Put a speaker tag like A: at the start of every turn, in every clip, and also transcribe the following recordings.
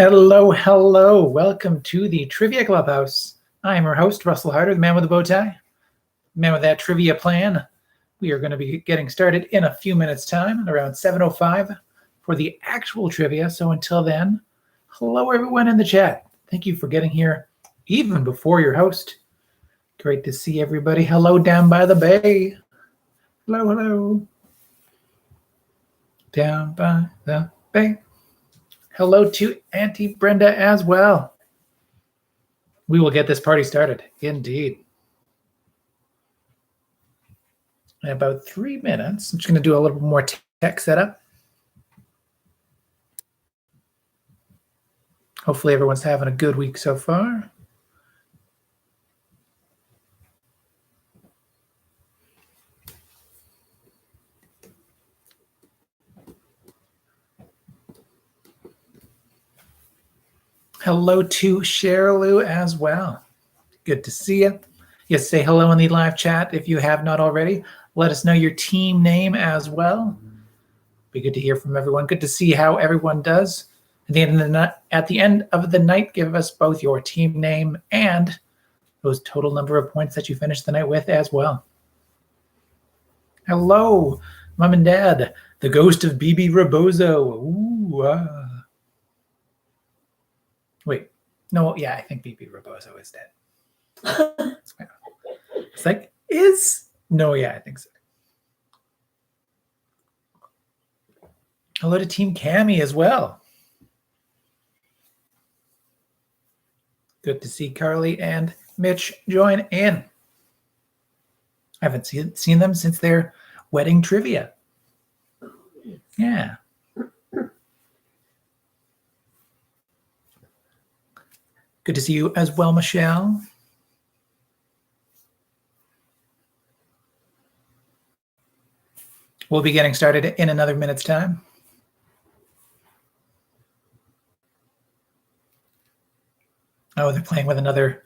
A: Hello, hello. Welcome to the Trivia Clubhouse. I am your host, Russel Harder, the man with the bow tie, the man with that trivia plan. We are going to be getting started in a few minutes' time, around 7:05 for the actual trivia. So until then, hello, everyone in the chat. Thank you for getting here even before your host. Great to see everybody. Hello down by the bay. Hello, hello. Down by the bay. Hello to Auntie Brenda as well. We will get this party started, indeed. In about 3 minutes, I'm just going to do a little more tech setup. Hopefully everyone's having a good week so far. Hello to Cheryl as well. Good to see you. Yes, say hello in the live chat if you have not already. Let us know your team name as well. Be good to hear from everyone. Good to see how everyone does. At the end of the night, give us both your team name and those total number of points that you finished the night with as well. Hello, Mom and Dad. The ghost of BB Rebozo. Ooh, Wait, no, yeah, I think BB Rebozo is dead. It's like, no, yeah, I think so. Hello to Team Cami as well. Good to see Carly and Mitch join in. I haven't seen them since their wedding trivia. Yeah. Good to see you as well, Michelle. We'll be getting started in another minute's time. Oh, they're playing with another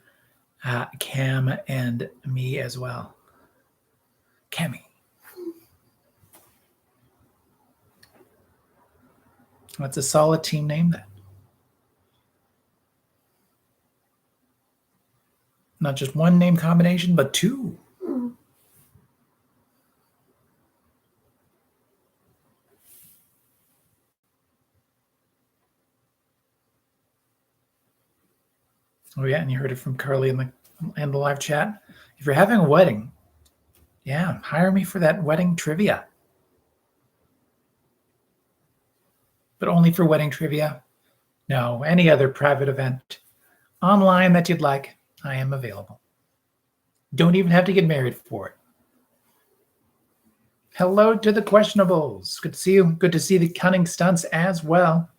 A: Cam and me as well. Cammy. That's a solid team name then. Not just one name combination, but two. Oh yeah, and you heard it from Carly in the live chat. If you're having a wedding, yeah, hire me for that wedding trivia. But only for wedding trivia. No, any other private event online that you'd like, I am available. Don't even have to get married for it. Hello to the questionables. Good to see you. Good to see the cunning stunts as well.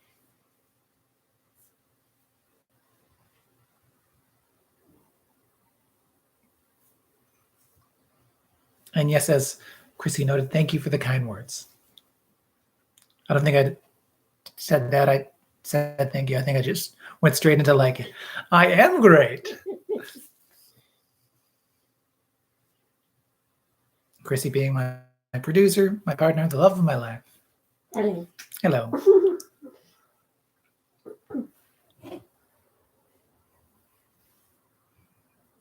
A: And yes, as Chrissy noted, thank you for the kind words. I don't think I said that. I said thank you. I think I just went straight into like, I am great. Chrissy being my producer, my partner, the love of my life.
B: Hello.
A: Hello.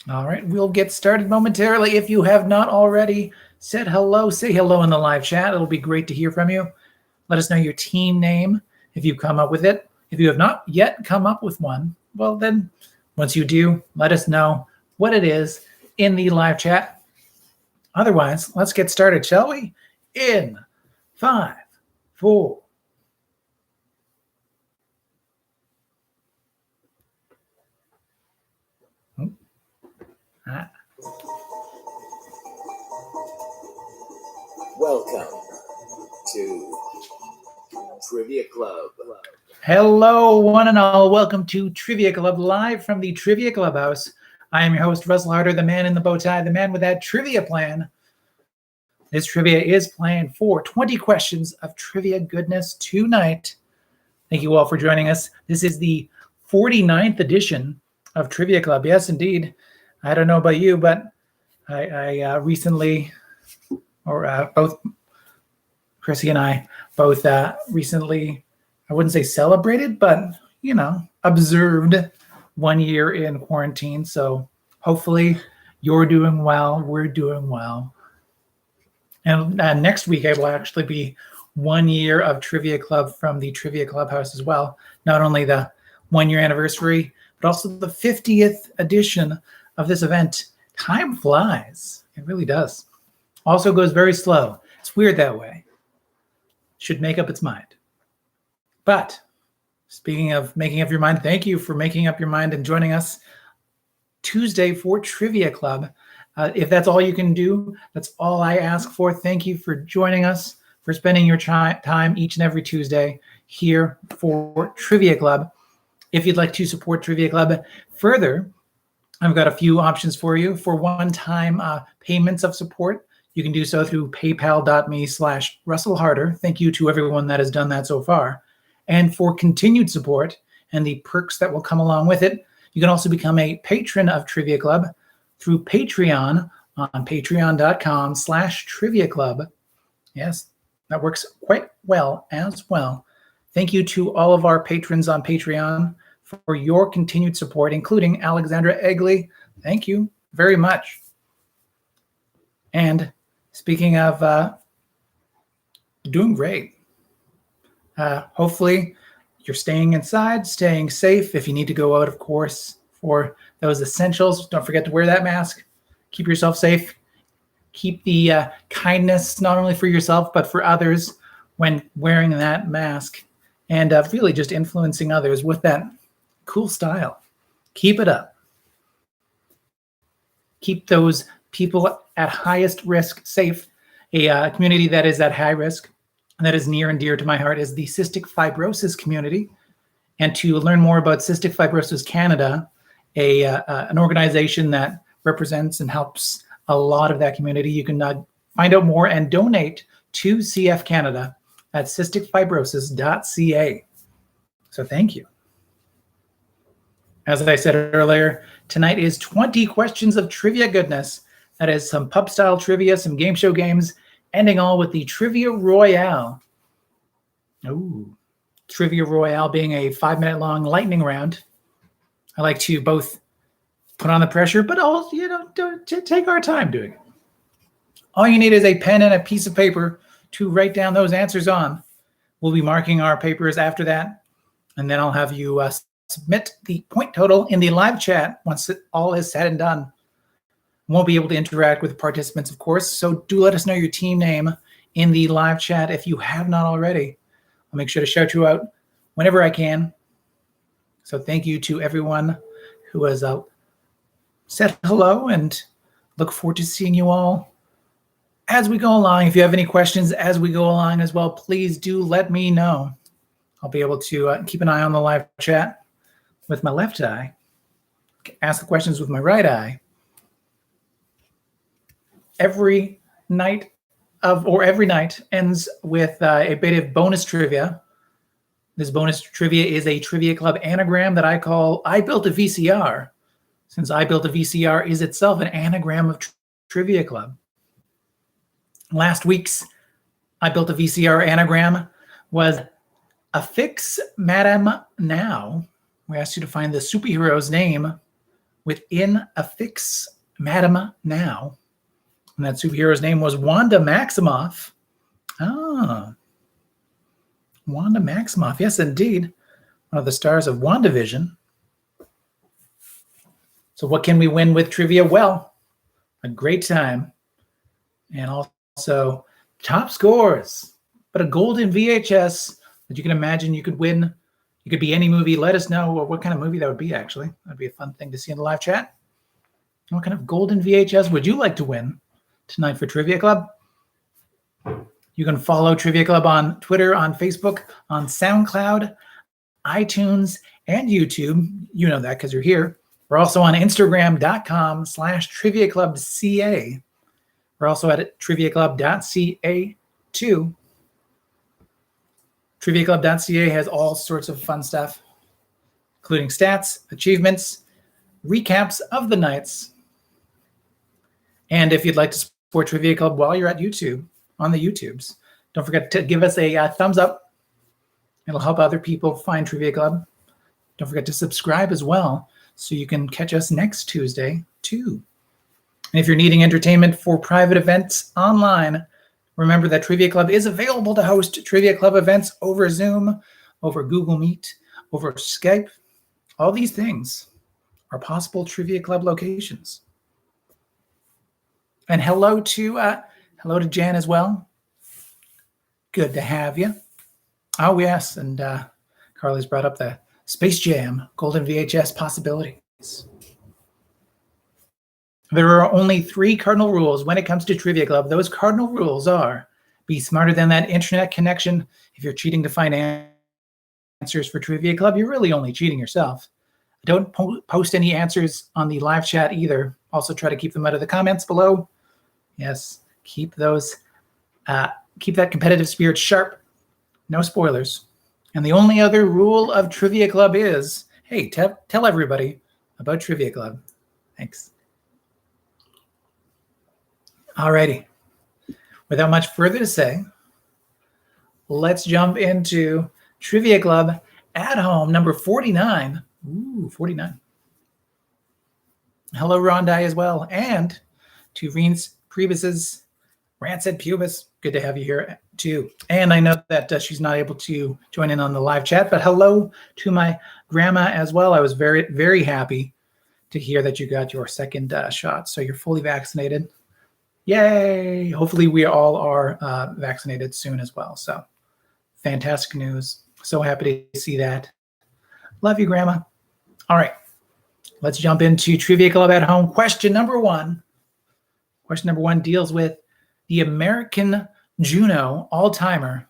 A: All right, we'll get started momentarily. If you have not already said hello, say hello in the live chat. It'll be great to hear from you. Let us know your team name if you've come up with it. If you have not yet come up with one, well then, once you do, let us know what it is in the live chat. Otherwise, let's get started, shall we? In 5, 4.
C: Welcome to Trivia Club.
A: Hello, one and all. Welcome to Trivia Club, live from the Trivia Clubhouse. I am your host, Russel Harder, the man in the bow tie, the man with that trivia plan. This trivia is planned for 20 questions of trivia goodness tonight. Thank you all for joining us. This is the 49th edition of Trivia Club. Yes, indeed. I don't know about you, but I recently, or both Chrissy and I both recently, I wouldn't say celebrated, but observed 1 year in quarantine. So hopefully you're doing well. We're doing well. And next week, it will actually be 1 year of Trivia Club from the Trivia Clubhouse as well. Not only the 1 year anniversary, but also the 50th edition of this event. Time flies. It really does. Also goes very slow. It's weird that way. Should make up its mind. But speaking of making up your mind, thank you for making up your mind and joining us Tuesday for Trivia Club. If that's all you can do, that's all I ask for. Thank you for joining us, for spending your time each and every Tuesday here for Trivia Club. If you'd like to support Trivia Club further, I've got a few options for you. For one-time payments of support, you can do so through paypal.me/Russel Harder. Thank you to everyone that has done that so far. And for continued support and the perks that will come along with it, you can also become a patron of Trivia Club through Patreon on patreon.com/Trivia Club. Yes, that works quite well as well. Thank you to all of our patrons on Patreon for your continued support, including Alexandra Egley. Thank you very much. And speaking of doing great, hopefully you're staying inside, staying safe. If you need to go out, of course, for those essentials, don't forget to wear that mask. Keep yourself safe. Keep the kindness, not only for yourself, but for others when wearing that mask, and really just influencing others with that cool style. Keep it up. Keep those people at highest risk safe. A community that is at high risk and that is near and dear to my heart is the Cystic Fibrosis community. And to learn more about Cystic Fibrosis Canada, an organization that represents and helps a lot of that community, you can find out more and donate to CF Canada at cysticfibrosis.ca. So thank you. As I said earlier, tonight is 20 questions of trivia goodness. That is some pub-style trivia, some game show games, ending all with the Trivia Royale. Ooh, Trivia Royale being a 5-minute long lightning round. I like to both put on the pressure, but also, take our time doing it. All you need is a pen and a piece of paper to write down those answers on. We'll be marking our papers after that, and then I'll have you submit the point total in the live chat once it all is said and done. Won't be able to interact with participants, of course, so do let us know your team name in the live chat if you have not already. I'll make sure to shout you out whenever I can. So thank you to everyone who has said hello, and look forward to seeing you all as we go along. If you have any questions as we go along as well, please do let me know. I'll be able to keep an eye on the live chat with my left eye, ask the questions with my right eye. Every night ends with a bit of bonus trivia. This bonus trivia is a Trivia Club anagram that I call I Built a VCR, since I Built a VCR is itself an anagram of Trivia Club. Last week's I Built a VCR anagram was Affix Madam Now. We asked you to find the superhero's name within Affix Madam Now. And that superhero's name was Wanda Maximoff. Ah, Wanda Maximoff. Yes, indeed. One of the stars of WandaVision. So what can we win with trivia? Well, a great time. And also top scores. But a golden VHS that you can imagine you could win. You could be any movie. Let us know what kind of movie that would be, actually. That'd be a fun thing to see in the live chat. What kind of golden VHS would you like to win tonight for Trivia Club? You can follow Trivia Club on Twitter, on Facebook, on SoundCloud, iTunes, and YouTube. You know that because you're here. We're also on Instagram.com/TriviaClubCA. We're also at TriviaClub.ca too. TriviaClub.ca has all sorts of fun stuff, including stats, achievements, recaps of the nights. And if you'd like to support Trivia Club while you're at YouTube, on the YouTubes, don't forget to give us a thumbs up. It'll help other people find Trivia Club. Don't forget to subscribe as well so you can catch us next Tuesday too. And if you're needing entertainment for private events online, remember that Trivia Club is available to host Trivia Club events over Zoom, over Google Meet, over Skype. All these things are possible Trivia Club locations. And hello to Jan as well. Good to have you. Oh yes, and Carly's brought up the Space Jam Golden VHS possibilities. There are only 3 cardinal rules when it comes to Trivia Club. Those cardinal rules are: be smarter than that internet connection. If you're cheating to find answers for Trivia Club, you're really only cheating yourself. Don't post any answers on the live chat either. Also try to keep them out of the comments below. Yes, keep those, keep that competitive spirit sharp. No spoilers. And the only other rule of Trivia Club is, hey, tell everybody about Trivia Club. Thanks. Alrighty. Without much further to say, let's jump into Trivia Club at Home, number 49. Ooh, 49. Hello, Rondai, as well. And to Reen's Priebus's Rancid Pubis. Good to have you here, too. And I know that she's not able to join in on the live chat, but hello to my grandma as well. I was very, very happy to hear that you got your second shot. So you're fully vaccinated. Yay! Hopefully we all are vaccinated soon as well. So fantastic news. So happy to see that. Love you, Grandma. All right. Let's jump into Trivia Club at Home. Question number 1. Question number 1 deals with the American Juno all-timer.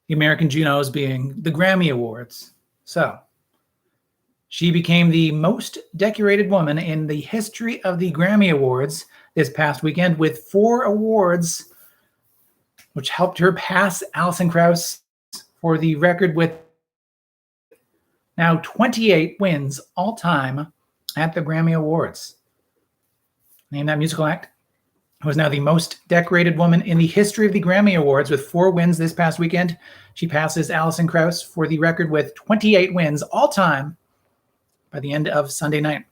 A: The American Junos being the Grammy Awards. So she became the most decorated woman in the history of the Grammy Awards this past weekend with 4 awards, which helped her pass Alison Krauss for the record with now 28 wins all time at the Grammy Awards. Name that musical act. Who is now the most decorated woman in the history of the Grammy Awards with 4 wins this past weekend. She passes Alison Krauss for the record with 28 wins all time by the end of Sunday night.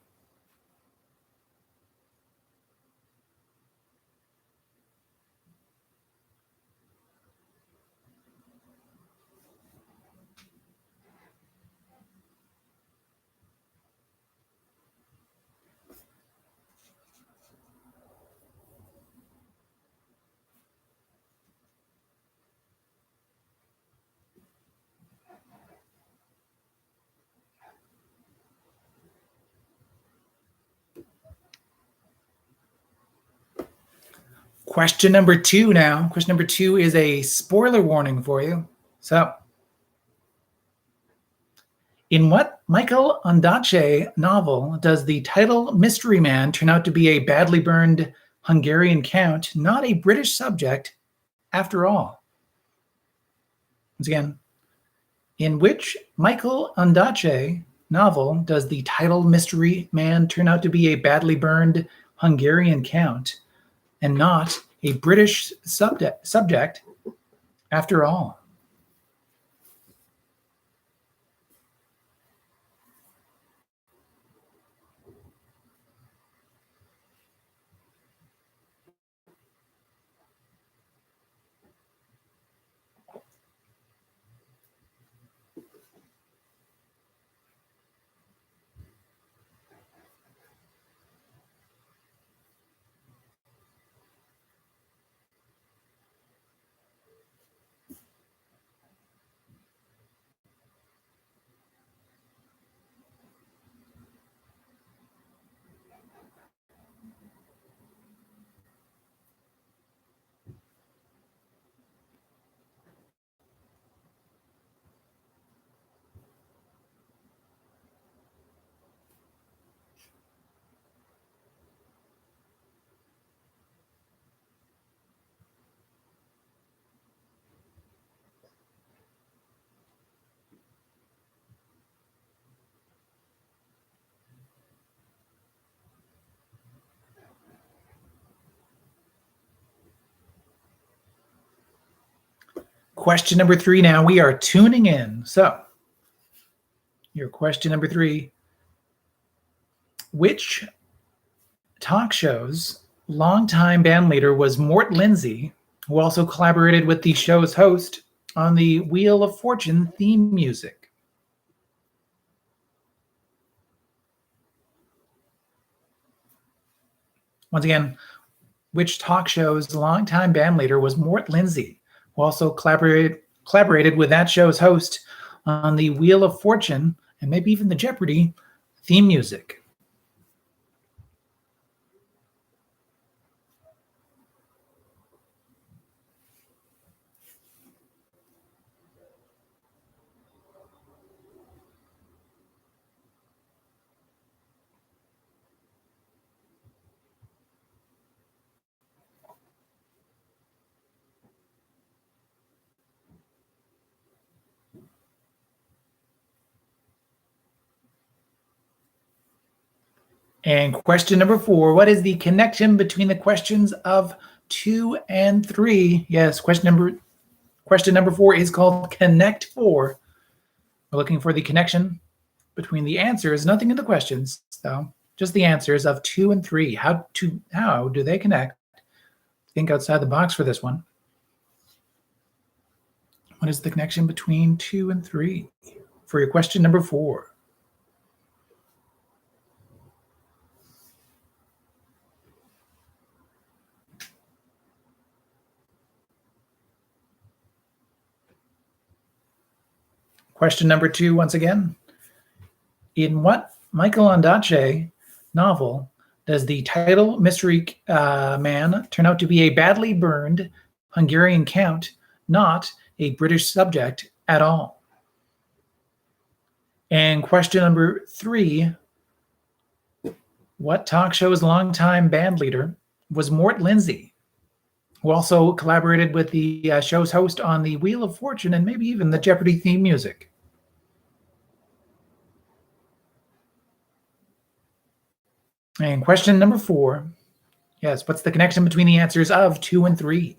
A: Question number 2 now. Question number 2 is a spoiler warning for you. So, in what Michael Ondaatje novel does the title Mystery Man turn out to be a badly burned Hungarian count, not a British subject after all? Once again, in which Michael Ondaatje novel does the title Mystery Man turn out to be a badly burned Hungarian count and not a British subject after all? Question number 3 now. We are tuning in. So, Your question number 3. Which talk show's longtime band leader was Mort Lindsay, who also collaborated with the show's host on the Wheel of Fortune theme music? Once again, which talk show's longtime band leader was Mort Lindsay, who also collaborated with that show's host on the Wheel of Fortune and maybe even the Jeopardy theme music? And question number 4, what is the connection between the questions of 2 and 3? Yes, question number 4 is called Connect 4. We're looking for the connection between the answers, nothing in the questions, though, just the answers of 2 and 3. How do they connect? Think outside the box for this one. What is the connection between 2 and 3? For your question number 4. Question number 2, once again. In what Michael Ondaatje novel does the title mystery man turn out to be a badly burned Hungarian count, not a British subject at all? And question number 3, what talk show's longtime band leader was Mort Lindsay, who also collaborated with the show's host on the Wheel of Fortune and maybe even the Jeopardy theme music? And question number 4, yes, what's the connection between the answers of 2 and 3?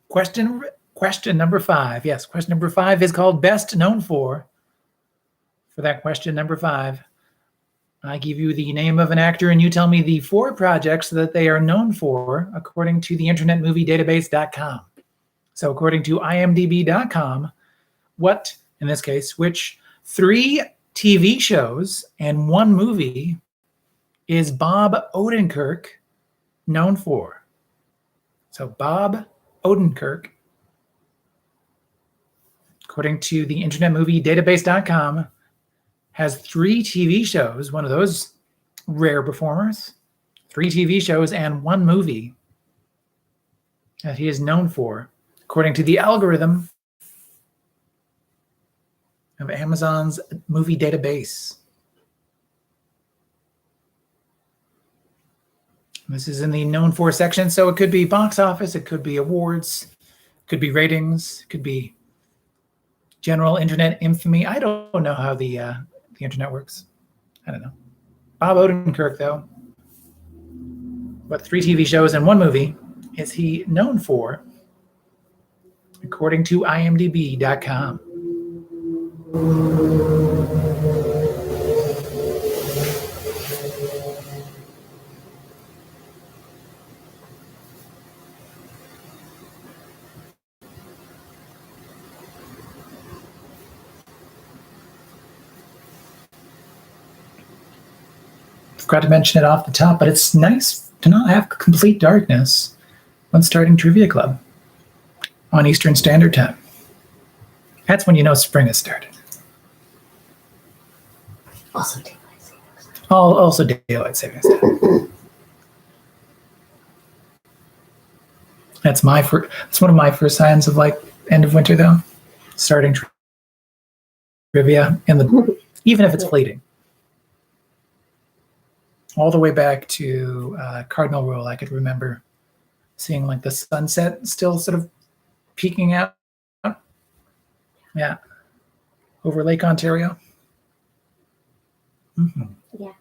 A: Question number 5. Yes, question number 5 is called Best Known For. For that question number 5, I give you the name of an actor and you tell me the 4 projects that they are known for according to the internetmoviedatabase.com. So according to imdb.com, which 3 TV shows and 1 movie is Bob Odenkirk known for? So Bob Odenkirk, according to the internetmoviedatabase.com, has 3 TV shows, one of those rare performers, 3 TV shows and 1 movie that he is known for, according to the algorithm of Amazon's movie database. This is in the known for section, so it could be box office, it could be awards, it could be ratings, it could be general internet infamy. I don't know how the internet works. I don't know. Bob Odenkirk, though, what 3 TV shows and 1 movie is he known for, according to imdb.com? Forgot to mention it off the top, but it's nice to not have complete darkness when starting Trivia Club on Eastern Standard Time. That's when you know spring has started.
B: Also daylight savings time.
A: Also daylight savings time. That's one of my first signs of like end of winter though. Starting trivia even if it's fleeting. All the way back to Cardinal Rule, I could remember seeing like the sunset still sort of peeking out. Yeah. Over Lake Ontario. Mm-hmm.
B: Yeah.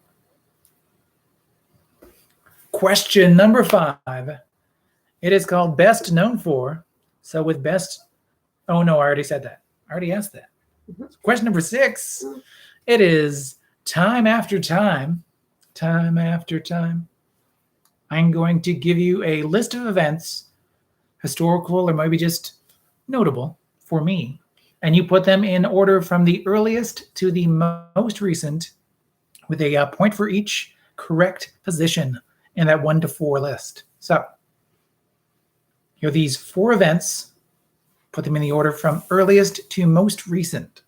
A: Question number 5. It is called Best Known For. So with best, oh no, I already said that. I already asked that.
B: Mm-hmm.
A: Question number 6. It is Time After Time. Time After Time. I'm going to give you a list of events, historical or maybe just notable for me, and you put them in order from the earliest to the most recent with a point for each correct position in that 1 to 4 list. So here are these 4 events. Put them in the order from earliest to most recent.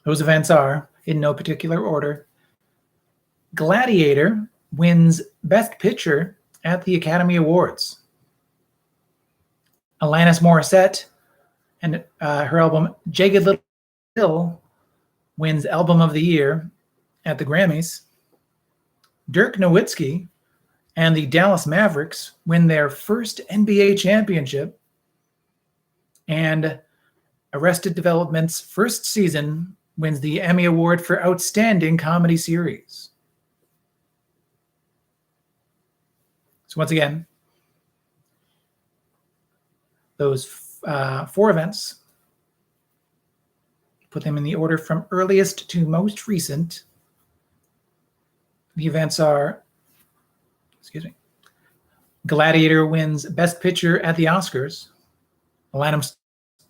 A: Those events are, in no particular order, Gladiator wins Best Picture at the Academy Awards. Alanis Morissette and her album Jagged Little Pill wins Album of the Year at the Grammys. Dirk Nowitzki and the Dallas Mavericks win their first NBA championship. And Arrested Development's first season wins the Emmy Award for Outstanding Comedy Series. So once again, those 4 events, put them in the order from earliest to most recent. The events are, Gladiator wins Best Picture at the Oscars. Alanis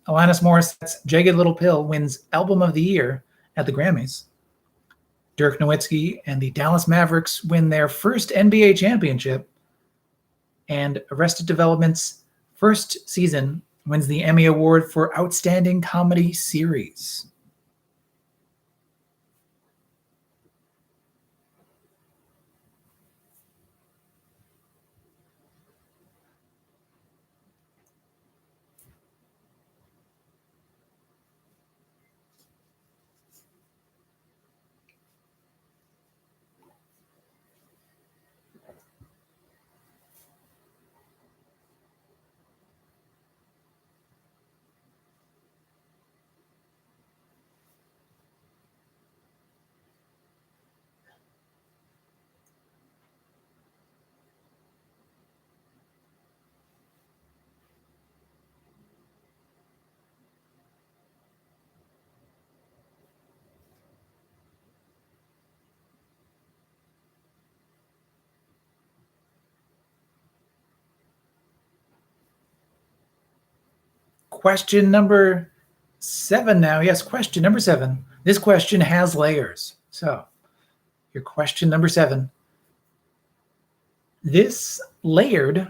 A: Morissette's Jagged Little Pill wins Album of the Year at the Grammys. Dirk Nowitzki and the Dallas Mavericks win their first NBA championship. And Arrested Development's first season wins the Emmy Award for Outstanding Comedy Series. Question number 7 now. Yes, question number 7. This question has layers. So, your question number 7. This layered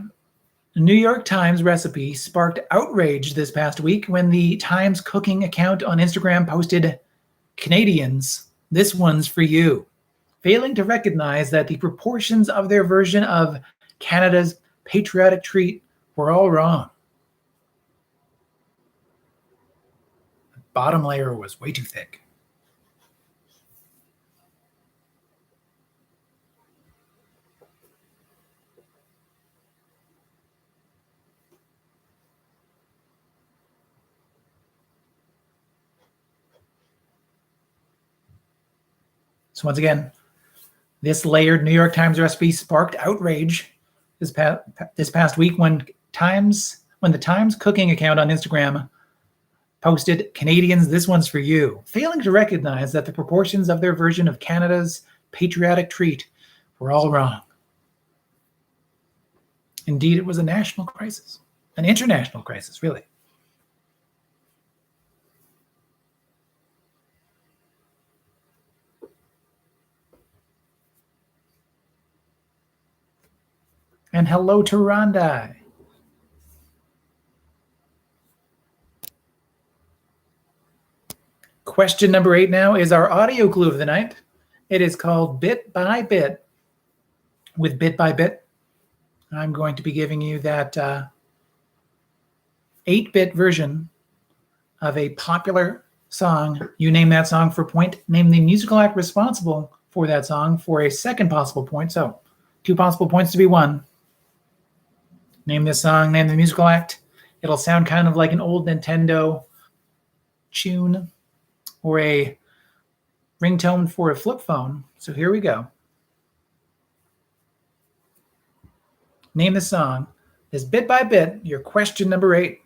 A: New York Times recipe sparked outrage this past week when the Times cooking account on Instagram posted, "Canadians, this one's for you," failing to recognize that the proportions of their version of Canada's patriotic treat were all wrong. The bottom layer was way too thick. So once again, this layered New York Times recipe sparked outrage this past week when the Times cooking account on Instagram posted, "Canadians, this one's for you," failing to recognize that the proportions of their version of Canada's patriotic treat were all wrong. Indeed, it was a national crisis, an international crisis, really. And hello to Rondai. Question number 8 now is our audio clue of the night. It is called Bit by Bit. With Bit by Bit, I'm going to be giving you that 8-bit version of a popular song. You name that song for a point. Name the musical act responsible for that song for a second possible point. So 2 possible points to be won. Name this song, name the musical act. It'll sound kind of like an old Nintendo tune or a ringtone for a flip phone. So here we go. Name the song. Is bit by bit your question number 8.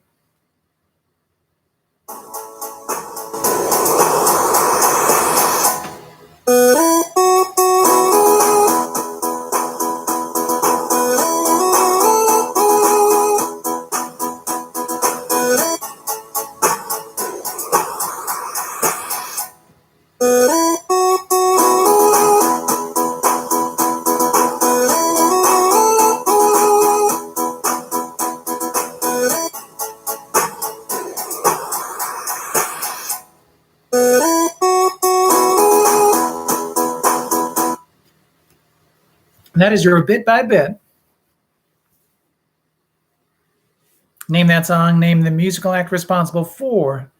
A: That is your bit by bit. Name that song, name the musical act responsible for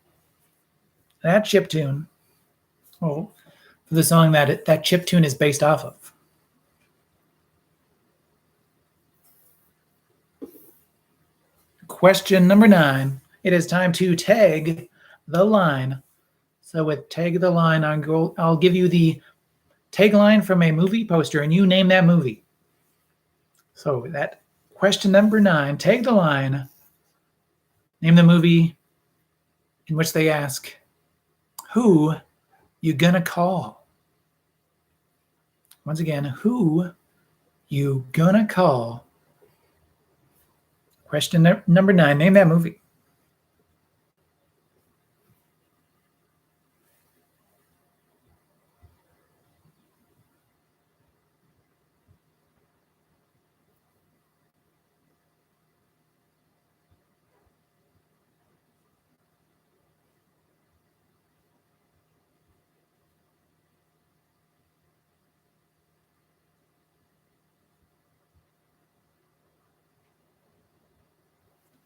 A: that chiptune. Oh, for the song that chiptune is based off of. Question number 9. It is time to tag the line. So with tag the line, I'll give you the tagline from a movie poster, and you name that movie. So that question number 9, tag the line. Name the movie in which they ask, who you gonna call? Once again, who you gonna call? Question number 9, name that movie.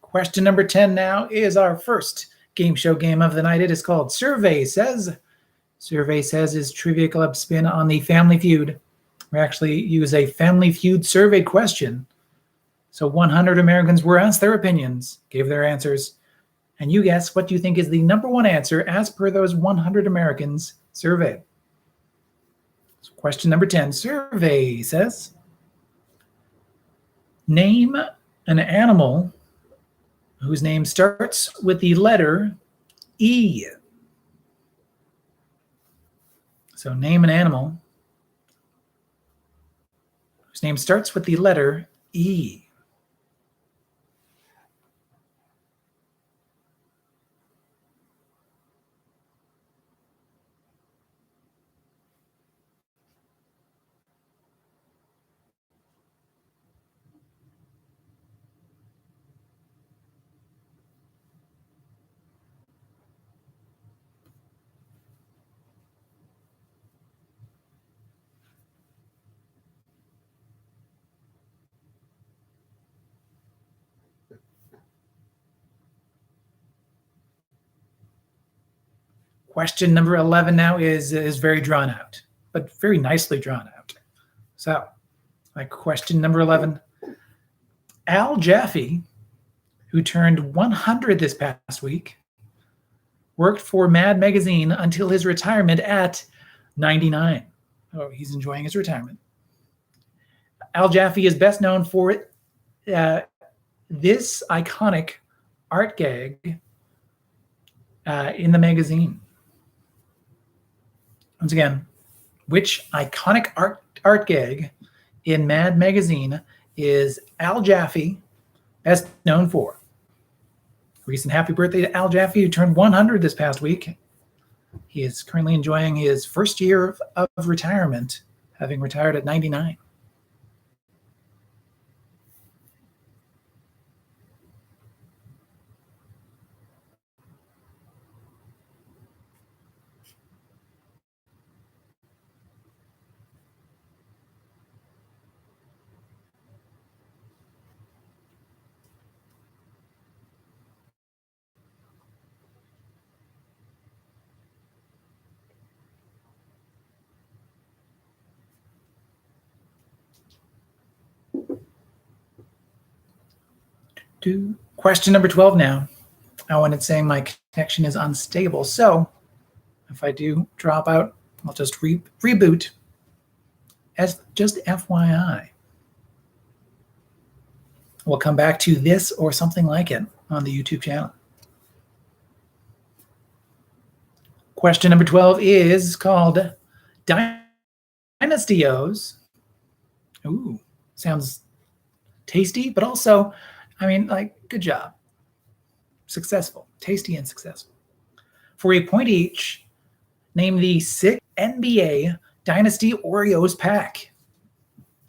A: Question number 10 now is our first game show game of the night. It is called Survey Says. Survey Says is Trivia Club spin on the Family Feud. We actually use a Family Feud survey question. So 100 Americans were asked their opinions, gave their answers, and you guess what you think is the number one answer as per those 100 Americans surveyed. So question number 10, Survey Says, name an animal whose name starts with the letter E. So name an animal whose name starts with the letter E. Question number 11 now is very drawn out, but very nicely drawn out. So, like question number 11, Al Jaffe, who turned 100 this past week, worked for Mad Magazine until his retirement at 99. Oh, he's enjoying his retirement. Al Jaffe is best known for this iconic art gag in the magazine. Once again, which iconic art gag in Mad Magazine is Al Jaffe best known for? Recent happy birthday to Al Jaffe, who turned 100 this past week. He is currently enjoying his first year of retirement, having retired at 99. Question number 12 now. Oh, and it's saying my connection is unstable. So if I do drop out, I'll just reboot. As just FYI. We'll come back to this or something like it on the YouTube channel. Question number 12 is called Dynastios. Ooh, sounds tasty, but also, I mean, like, good job. Successful, tasty and successful. For a point each, name the 6 NBA Dynasty Oreos pack.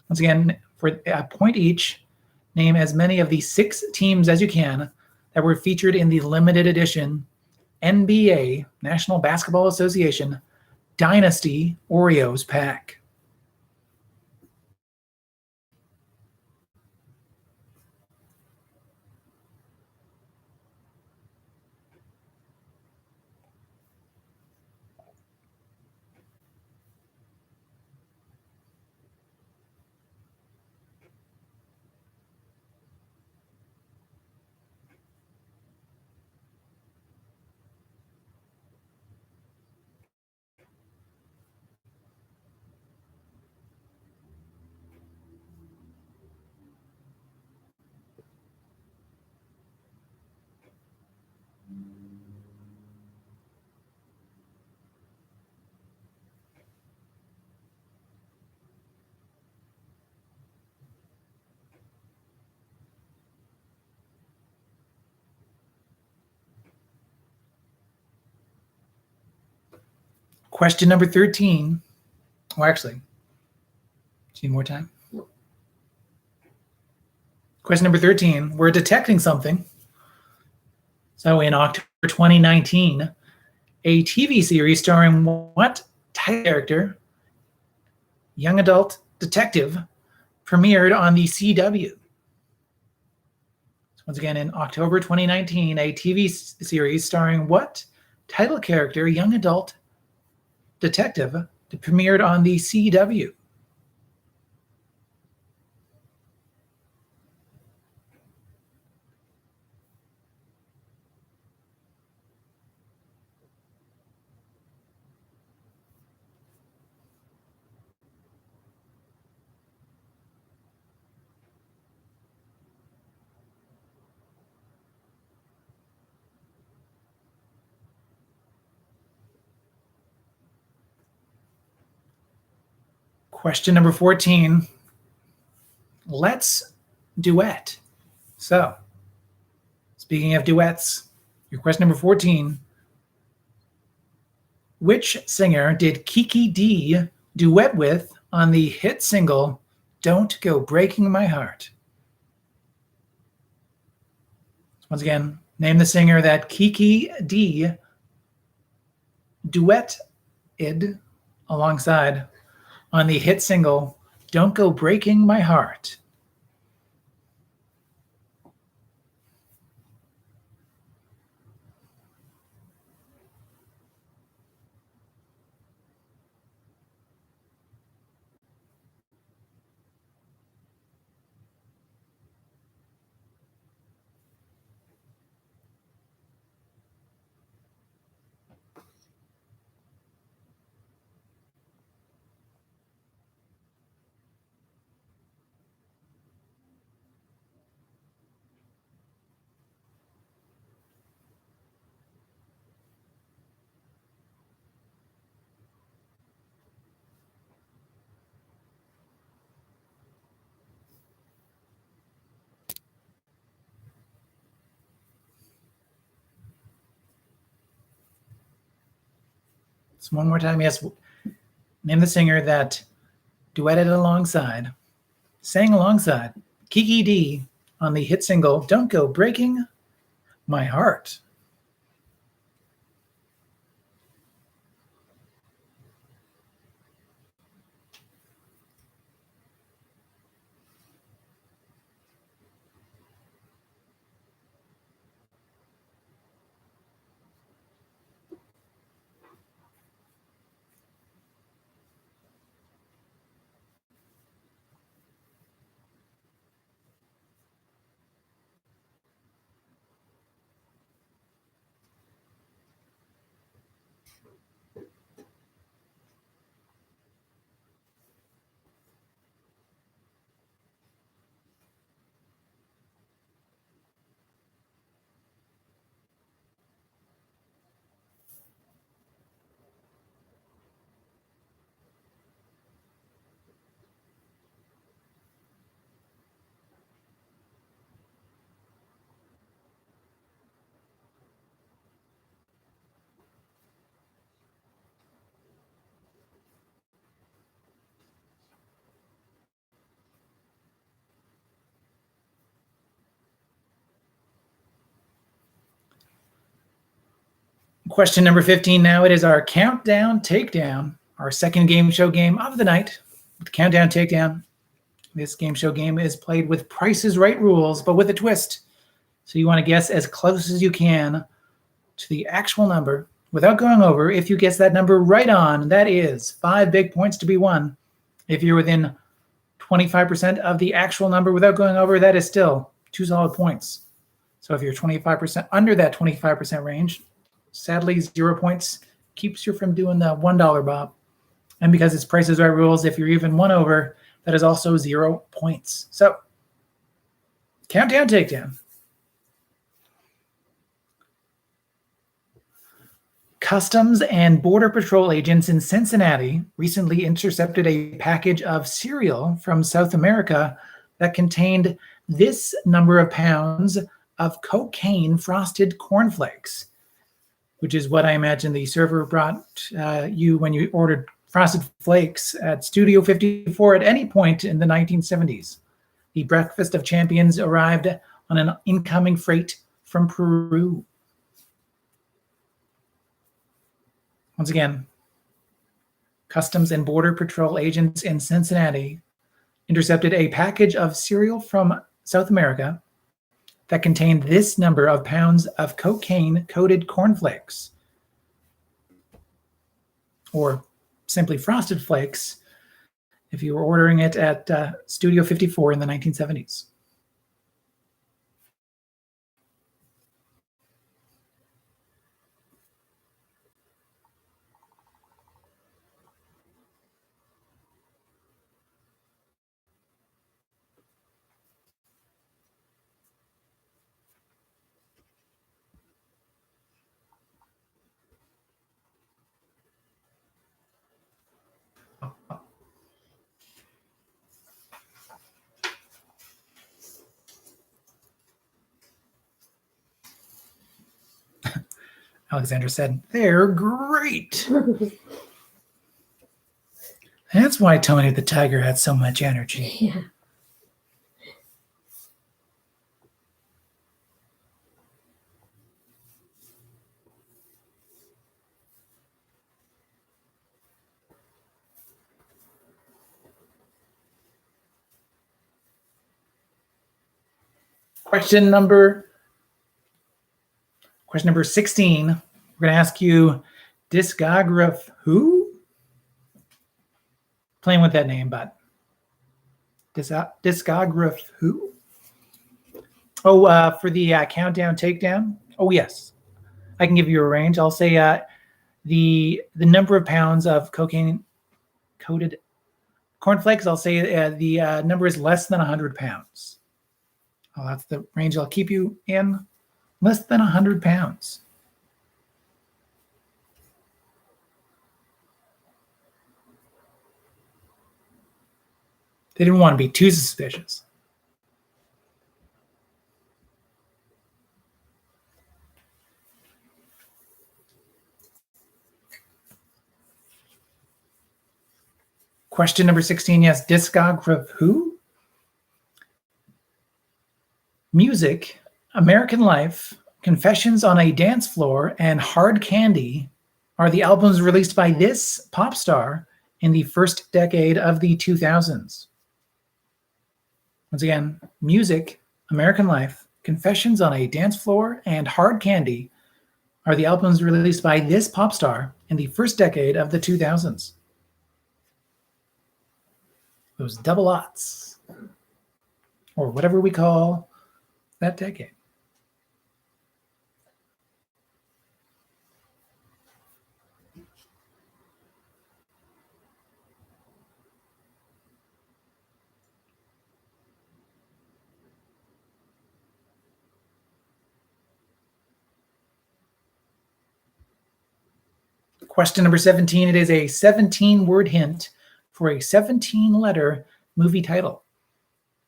A: Once again, for a point each, name as many of the 6 teams as you can that were featured in the limited edition NBA, National Basketball Association, Dynasty Oreos pack. Question number 13. Oh, actually, do you need more time?
B: No.
A: Question number 13. We're detecting something. So in October 2019, a TV series starring what type character, young adult detective, premiered on the CW? So once again, in October 2019, a TV series starring what title character, young adult detective, premiered on the CW? Question number 14. Let's duet. So, speaking of duets, your question number 14. Which singer did Kiki D duet with on the hit single Don't Go Breaking My Heart? Once again, name the singer that Kiki D duetted alongside on the hit single Don't Go Breaking My Heart. So one more time, yes. Name the singer that duetted alongside, sang alongside Kiki D on the hit single Don't Go Breaking My Heart. Question number 15 now. It is our Countdown Takedown, our second game show game of the night. With Countdown Takedown, this game show game is played with Price is Right rules, but with a twist. So you want to guess as close as you can to the actual number without going over. If you guess that number right on, that is 5 big points to be won. If you're within 25% of the actual number without going over, that is still 2 solid points. So if you're 25% under that 25% range, sadly 0 points keeps you from doing the $1 bob. And because it's Price is Right rules, if you're even 1 over, that is also 0 points. So Countdown Takedown. Customs and Border Patrol agents in Cincinnati recently intercepted a package of cereal from South America that contained this number of pounds of cocaine frosted cornflakes, which is what I imagine the server brought you when you ordered Frosted Flakes at Studio 54 at any point in the 1970s. The Breakfast of Champions arrived on an incoming freight from Peru. Once again, Customs and Border Patrol agents in Cincinnati intercepted a package of cereal from South America that contained this number of pounds of cocaine-coated cornflakes, or simply Frosted Flakes, if you were ordering it at Studio 54 in the 1970s. Alexandra said, "They're great." That's why Tony the Tiger had so much energy.
B: Yeah.
A: Question number 16. We're going to ask you, discograph who? Playing with that name, but discograph who? Oh, for the Countdown Takedown? Oh, yes. I can give you a range. I'll say the number of pounds of cocaine-coated cornflakes, I'll say the number is less than 100 pounds. Oh, that's the range I'll keep you in. Less than 100 pounds. They didn't want to be too suspicious. Question number 16, yes, discograph who? Music, American Life, Confessions on a Dance Floor, and Hard Candy are the albums released by this pop star in the first decade of the 2000s. Once again, Music, American Life, Confessions on a Dance Floor, and Hard Candy are the albums released by this pop star in the first decade of the 2000s. Those double aughts, or whatever we call that decade. Question number 17, it is a 17-word hint for a 17-letter movie title.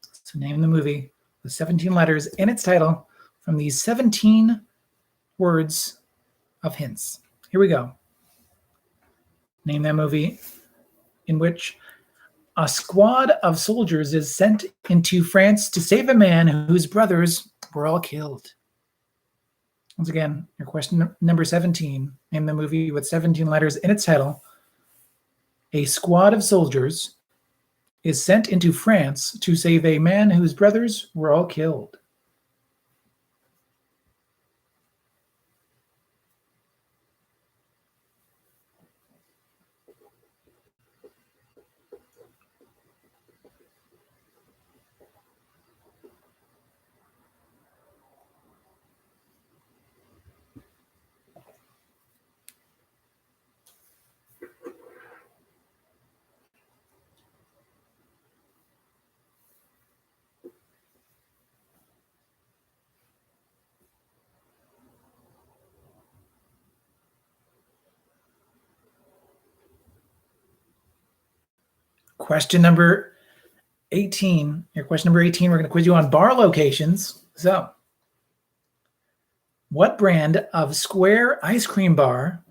A: So name the movie with 17 letters in its title from these 17 words of hints. Here we go. Name that movie in which a squad of soldiers is sent into France to save a man whose brothers were all killed. Once again, your question number 17. Name the movie with 17 letters in its title. A squad of soldiers is sent into France to save a man whose brothers were all killed. Question number 18. Your question number 18, we're going to quiz you on bar locations. So, what brand of square ice cream bar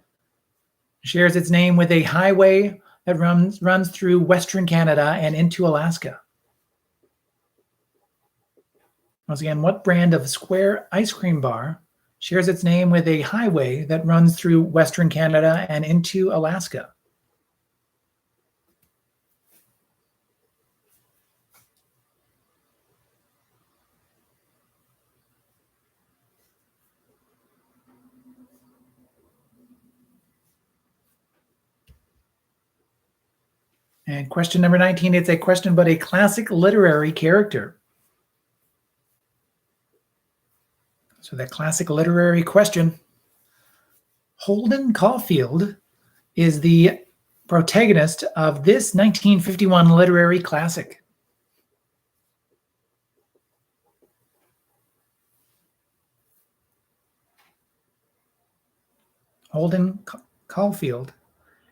A: shares its name with a highway that runs through Western Canada and into Alaska? Once again, what brand of square ice cream bar shares its name with a highway that runs through Western Canada and into Alaska? And question number 19, it's a question about a classic literary character. So that classic literary question. Holden Caulfield is the protagonist of this 1951 literary classic. Holden Caulfield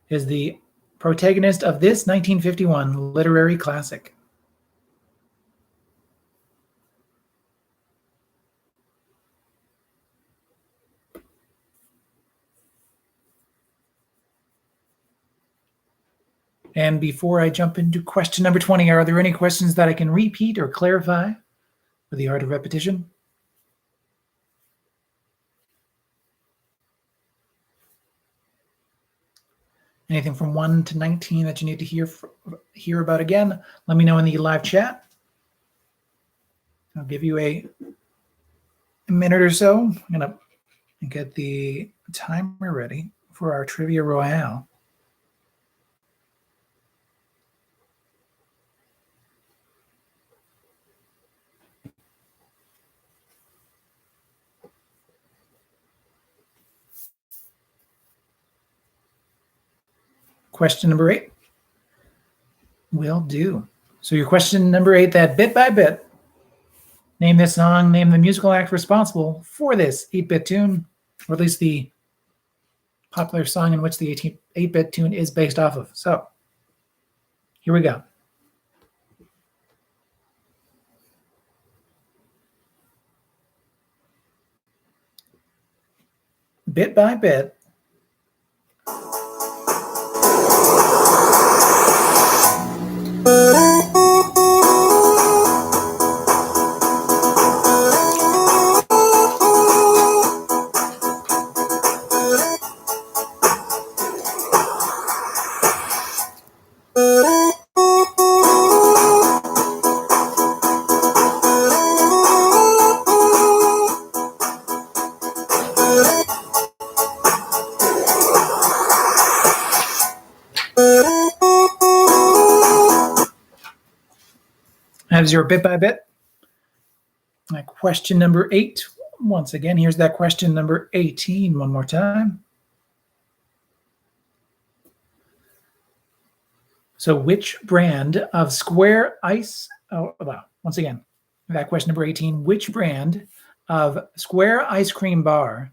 A: is the protagonist of this 1951 literary classic. And before I jump into question number 20, are there any questions that I can repeat or clarify with the art of repetition? Anything from 1 to 19 that you need to hear about again, let me know in the live chat. I'll give you a minute or so. I'm going to get the timer ready for our Trivia Royale. Question number 8 will do. So your question number 8, that bit by bit, name this song, name the musical act responsible for this 8-bit tune, or at least the popular song in which the 8-bit tune is based off of. So here we go. Bit by bit, as your bit by bit. Question number 8. Once again, here's that question number 18 one more time. So which brand of square ice, once again, that question number 18, which brand of square ice cream bar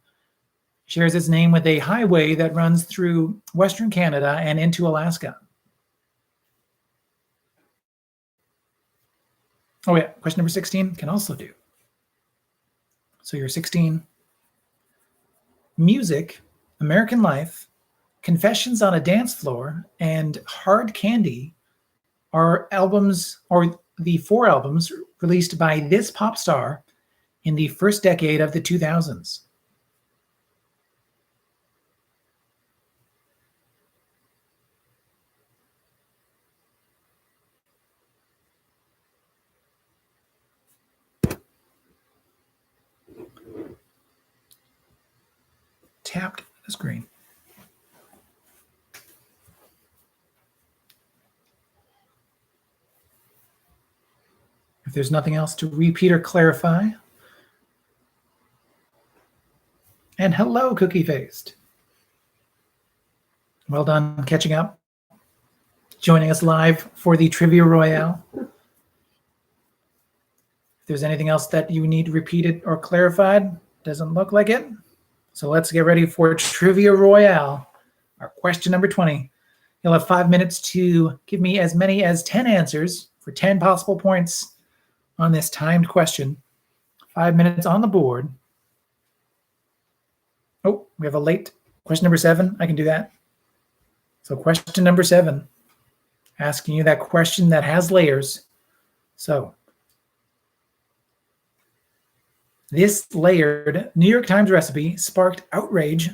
A: shares its name with a highway that runs through Western Canada and into Alaska? Oh yeah, question number 16 can also do. So you're 16. Music, American Life, Confessions on a Dance Floor, and Hard Candy are albums, or the 4 albums released by this pop star in the first decade of the 2000s. tapped the screen. If there's nothing else to repeat or clarify. And hello, Cookie Faced. Well done catching up. Joining us live for the Trivia Royale. If there's anything else that you need repeated or clarified, doesn't look like it. So let's get ready for Trivia Royale. Our question number 20. You'll have 5 minutes to give me as many as 10 answers for 10 possible points on this timed question. 5 minutes on the board. Oh, we have a late question number 7. I can do that. So question number 7, asking you that question that has layers. So this layered New York Times recipe sparked outrage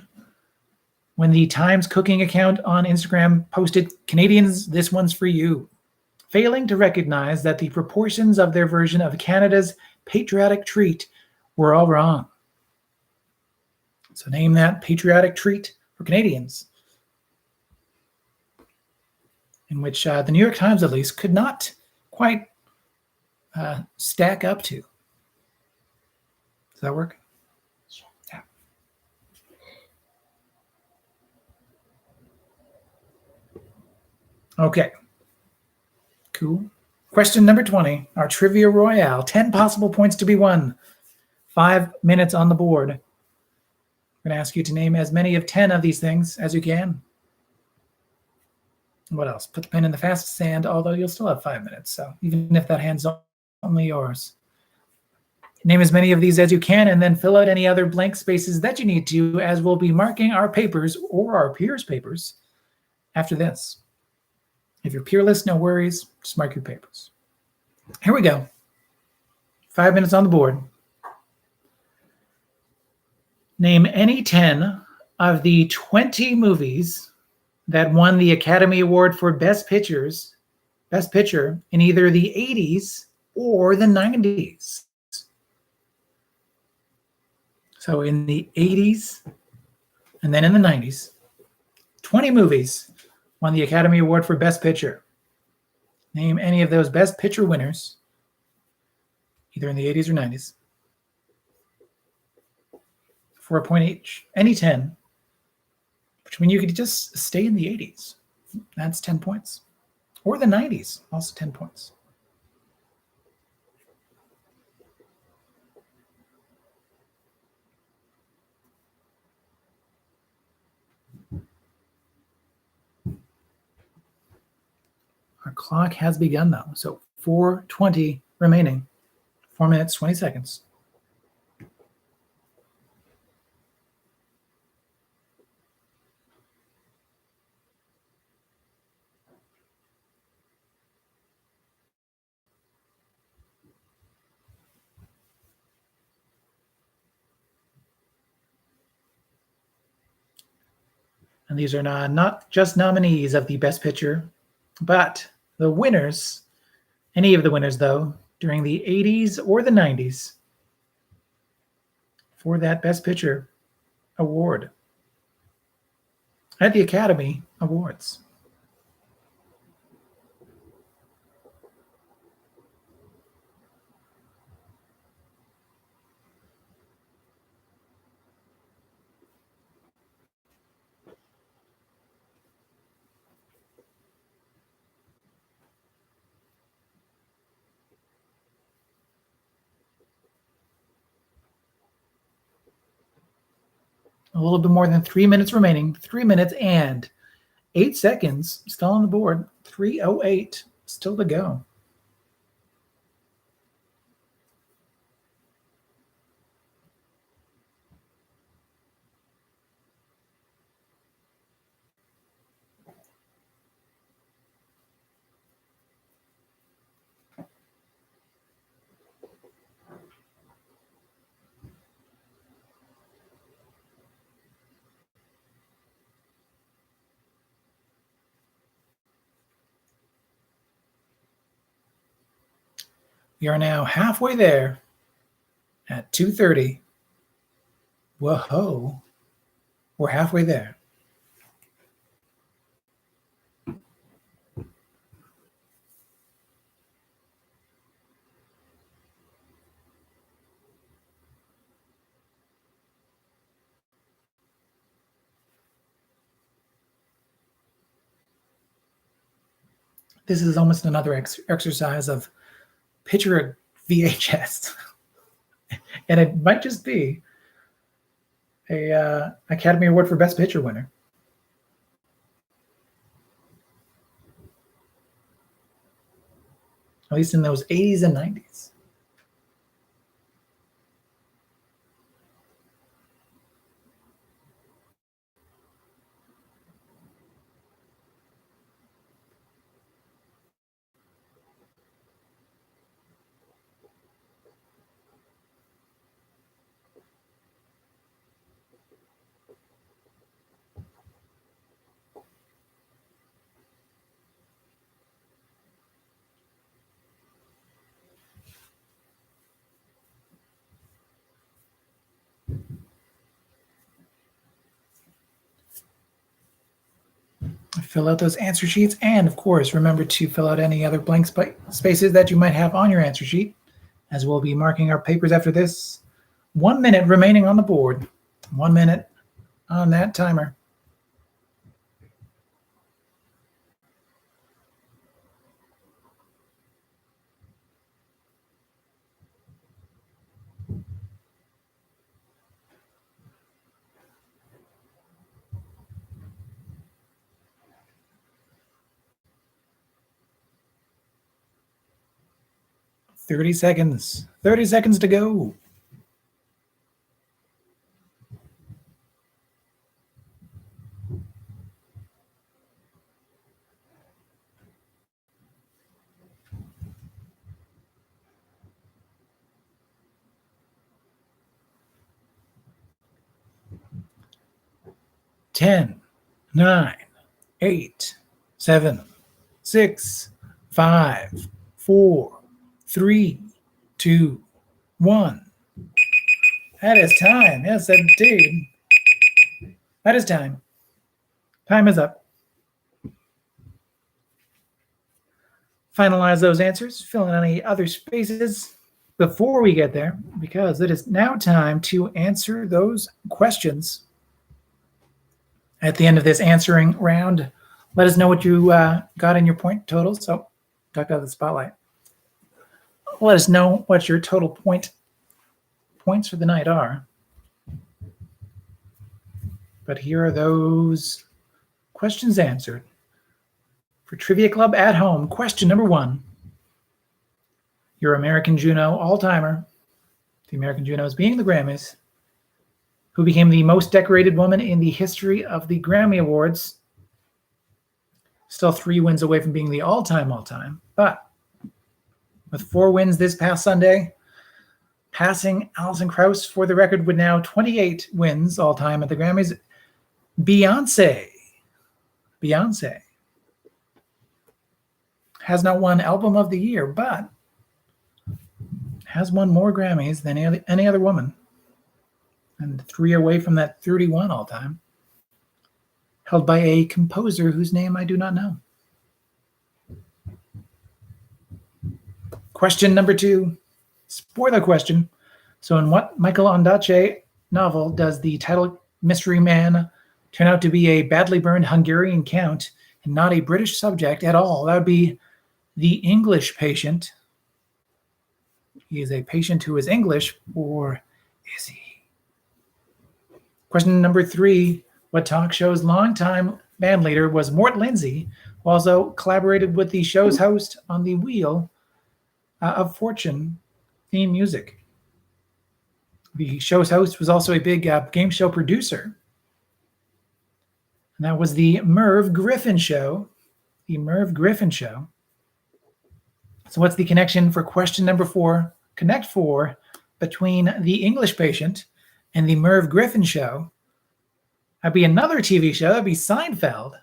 A: when the Times cooking account on Instagram posted, "Canadians, this one's for you," failing to recognize that the proportions of their version of Canada's patriotic treat were all wrong. So name that patriotic treat for Canadians, in which the New York Times, at least, could not quite stack up to. Does that work?
B: Sure.
A: Yeah. Okay. Cool. Question number 20, our Trivia Royale. 10 possible points to be won. 5 minutes on the board. I'm going to ask you to name as many of 10 of these things as you can. What else? Put the pen in the fast sand, although you'll still have 5 minutes. So even if that hand's only yours. Name as many of these as you can, and then fill out any other blank spaces that you need to, as we'll be marking our papers or our peers' papers after this. If you're peerless, no worries. Just mark your papers. Here we go. 5 minutes on the board. Name any 10 of the 20 movies that won the Academy Award for Best Picture in either the 80s or the 90s. So in the 80s and then in the 90s, 20 movies won the Academy Award for Best Picture. Name any of those Best Picture winners, either in the 80s or 90s. For a point each. Any 10, which means you could just stay in the 80s. That's 10 points. Or the 90s, also 10 points. Our clock has begun now. So 4:20 remaining. 4 minutes, 20 seconds. And these are not just nominees of the Best Picture, but the winners, any of the winners, though, during the 80s or the 90s for that Best Picture award at the Academy Awards. A little bit more than 3 minutes remaining. 3 minutes and 8 seconds still on the board. 3:08 still to go. We are now halfway there at 2:30. Whoa. We're halfway there. This is almost another exercise of picture a VHS. And it might just be a Academy Award for Best Picture winner. At least in those 80s and 90s. Fill out those answer sheets, and of course, remember to fill out any other blank spaces that you might have on your answer sheet, as we'll be marking our papers after this. 1 minute remaining on the board. 1 minute on that timer. Thirty seconds. 30 seconds to go. Ten, 9, 8, 7, 6, 5, 4, 3, 2, 1. That is time. Yes, indeed. That is time. Time is up. Finalize those answers. Fill in any other spaces before we get there, because it is now time to answer those questions. At the end of this answering round, let us know what you got in your point totals. So, ducked out of the spotlight. Let us know what your total points for the night are. But here are those questions answered. For Trivia Club at Home, question number 1. Your American Juno all-timer, the American Junos being the Grammys, who became the most decorated woman in the history of the Grammy Awards. Still 3 wins away from being the all-time, but with 4 wins this past Sunday, passing Alison Krauss for the record with now 28 wins all-time at the Grammys. Beyonce has not won Album of the Year, but has won more Grammys than any other woman. And 3 away from that 31 all-time, held by a composer whose name I do not know. Question number 2, spoiler question. So in what Michael Ondaatje novel does the title mystery man turn out to be a badly burned Hungarian count and not a British subject at all? That would be The English Patient. He is a patient who is English, or is he? Question number 3, what talk show's longtime band leader was Mort Lindsay, who also collaborated with the show's host on the Wheel of Fortune theme music. The show's host was also a big game show producer. And that was the Merv Griffin Show. The Merv Griffin Show. So what's the connection for question number 4? Connect 4 between The English Patient and the Merv Griffin Show. That'd be another TV show. That'd be Seinfeld.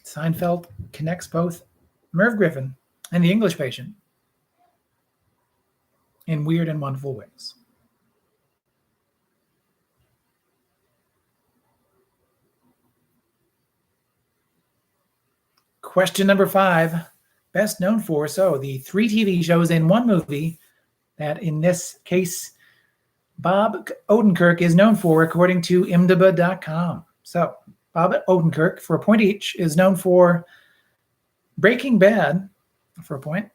A: Seinfeld connects both Merv Griffin and The English Patient in weird and wonderful ways. Question number 5. Best known for, so the 3 TV shows in one movie that in this case, Bob Odenkirk is known for, according to imdb.com. So Bob Odenkirk, for a point each, is known for Breaking Bad, for a point.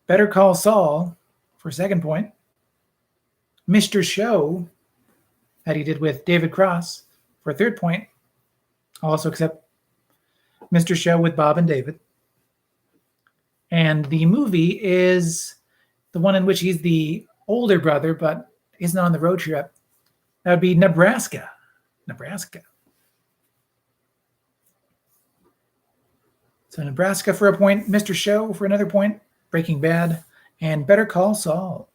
A: Better Call Saul, for a second point. Mr. Show, that he did with David Cross, for a third point. I'll also accept Mr. Show with Bob and David. And the movie is the one in which he's the older brother, but isn't on the road trip. That would be Nebraska. Nebraska. So Nebraska for a point, Mr. Show for another point, Breaking Bad, and Better Call Saul.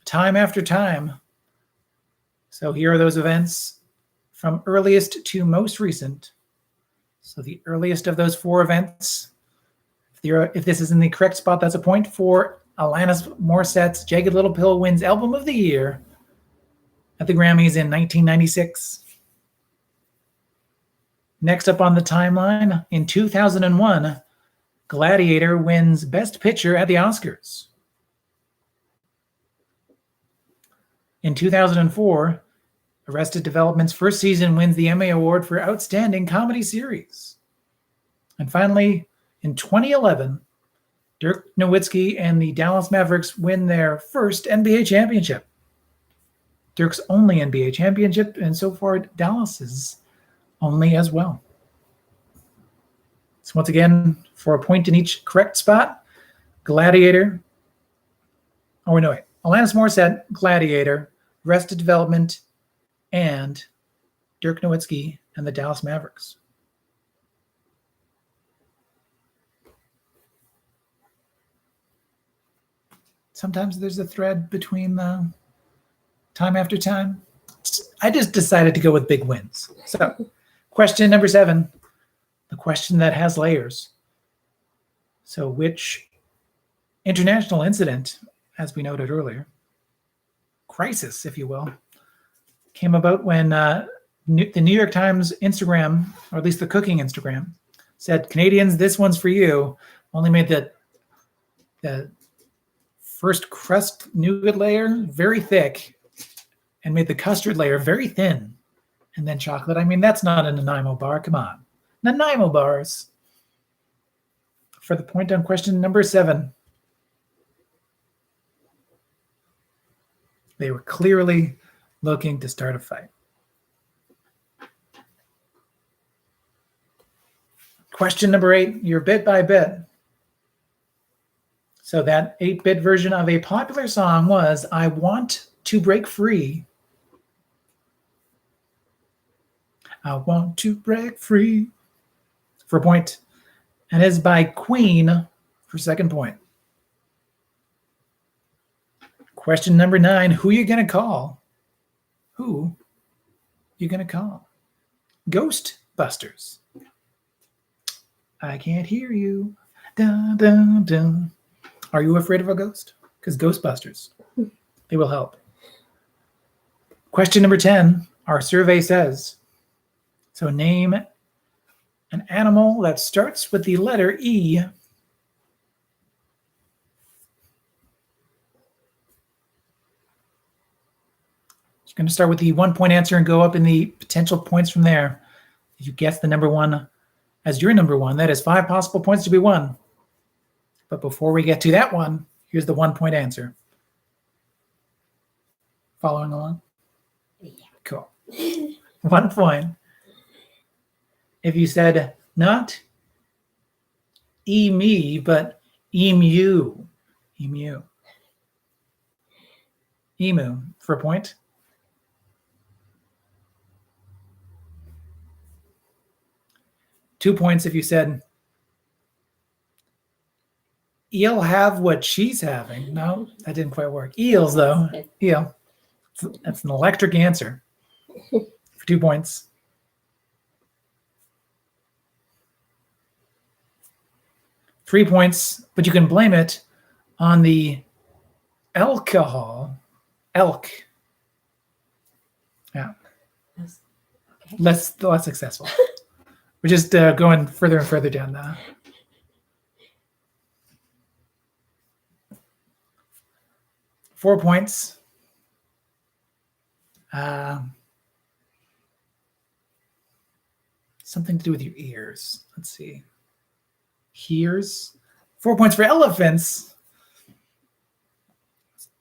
A: Time after time. So here are those events from earliest to most recent. So the earliest of those 4 events, if this is in the correct spot, that's a point for Alanis Morissette's Jagged Little Pill wins Album of the Year at the Grammys in 1996. Next up on the timeline, in 2001, Gladiator wins Best Picture at the Oscars. In 2004, Arrested Development's first season wins the Emmy Award for Outstanding Comedy Series. And finally, in 2011, Dirk Nowitzki and the Dallas Mavericks win their first NBA championship. Dirk's only NBA championship, and so far Dallas's only as well. So once again, for a point in each correct spot, Gladiator. Oh, no, wait. Alanis Morissette, Gladiator, Arrested Development, and Dirk Nowitzki and the Dallas Mavericks. Sometimes there's a thread between time after time. I just decided to go with big wins. So, question number 7, the question that has layers. So, which international incident, as we noted earlier, crisis, if you will, came about when the New York Times Instagram, or at least the cooking Instagram, said, Canadians, this one's for you. Only made the first crust nougat layer very thick and made the custard layer very thin. And then chocolate. I mean, that's not a Nanaimo bar. Come on. Nanaimo bars. For the point on question number 7. They were clearly looking to start a fight. Question number 8, you're bit by bit. So that 8-bit version of a popular song was I Want to Break Free. I want to break free for a point, and is by Queen for second point. Question number 9, who you going to call? Who you going to call? Ghostbusters. I can't hear you. Dun, dun, dun. Are you afraid of a ghost? Because Ghostbusters, they will help. Question number 10, our survey says, so name an animal that starts with the letter E. Just going to start with the 1-point answer and go up in the potential points from there. If you guess the number 1 as your number 1, that is 5 possible points to be won. But before we get to that one, here's the 1-point answer. Following along?
B: Yeah.
A: Cool. 1 point. If you said not me, but emu. Emu. Emu for a point. Two points if you said eel have what she's having. No, that didn't quite work. Eels, though. Eel. That's an electric answer for 2 points. 3 points, but you can blame it on the alcohol. Elk. Yeah.
B: Okay.
A: less successful. We're just going further and further down the. Four points. Something to do with your ears. Let's see. Hears. 4 points for elephants.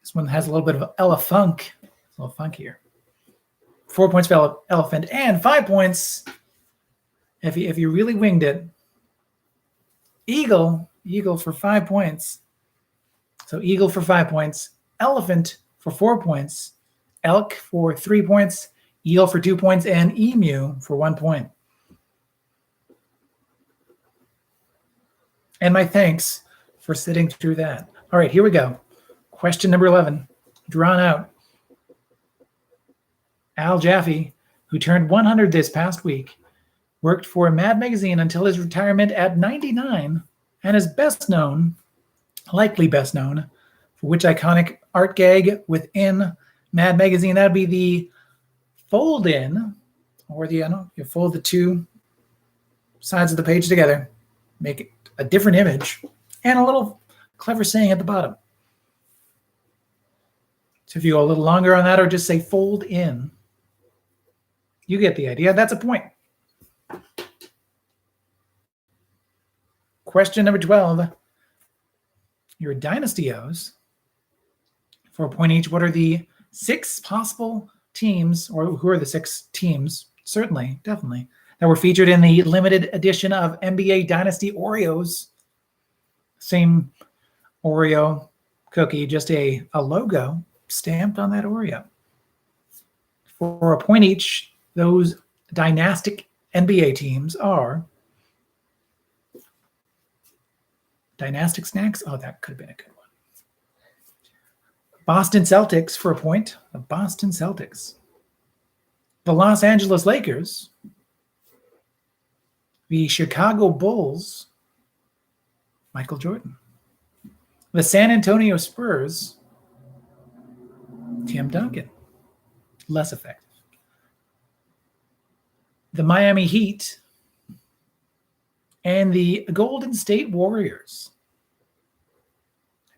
A: This one has a little bit of elefunk. A little funkier. 4 points for elephant, and 5 points if you really winged it. Eagle for 5 points. So eagle for 5 points, elephant for 4 points, elk for 3 points, eel for 2 points, and emu for 1 point. And my thanks for sitting through that. All right, here we go. Question number 11, drawn out. Al Jaffe, who turned 100 this past week, worked for Mad Magazine until his retirement at 99, and is likely best known, for which iconic art gag within Mad Magazine. That would be the fold-in, or you fold the two sides of the page together, make it a different image, and a little clever saying at the bottom. So if you go a little longer on that, or just say fold in, you get the idea. That's a point. Question number 12. Your Dynastios. For a point each, what are the 6 possible teams, or who are the 6 teams, certainly, definitely, that were featured in the limited edition of NBA Dynasty Oreos? Same Oreo cookie, just a logo stamped on that Oreo. For a point each, those dynastic NBA teams are Dynastic Snacks. Oh, that could have been a good one. Boston Celtics for a point. The Boston Celtics. The Los Angeles Lakers. The Chicago Bulls. Michael Jordan. The San Antonio Spurs. Tim Duncan. Less effective. The Miami Heat. And the Golden State Warriors.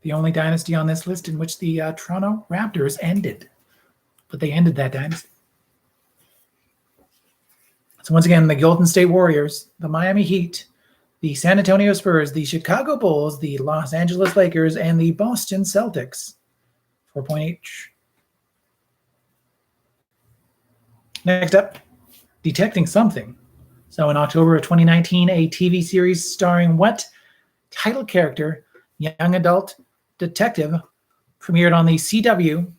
A: The only dynasty on this list in which the Toronto Raptors ended. But they ended that dynasty. So once again, the Golden State Warriors, the Miami Heat, the San Antonio Spurs, the Chicago Bulls, the Los Angeles Lakers, and the Boston Celtics. 4 point each. Next up, Detecting Something. So in October of 2019, a TV series starring what title character, young adult detective, premiered on the CW.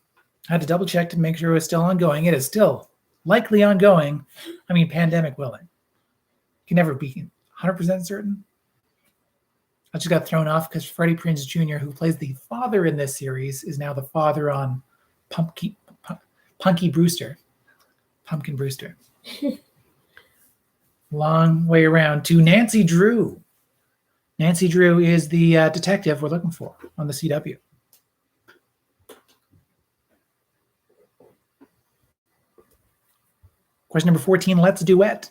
A: I had to double check to make sure it was still ongoing. It is still likely ongoing. I mean, pandemic willing. You can never be 100% certain. I just got thrown off because Freddie Prinze Jr., who plays the father in this series, is now the father on Pumpkin Brewster. Long way around to Nancy Drew. Nancy Drew is the detective we're looking for on the CW. Question number 14, let's duet.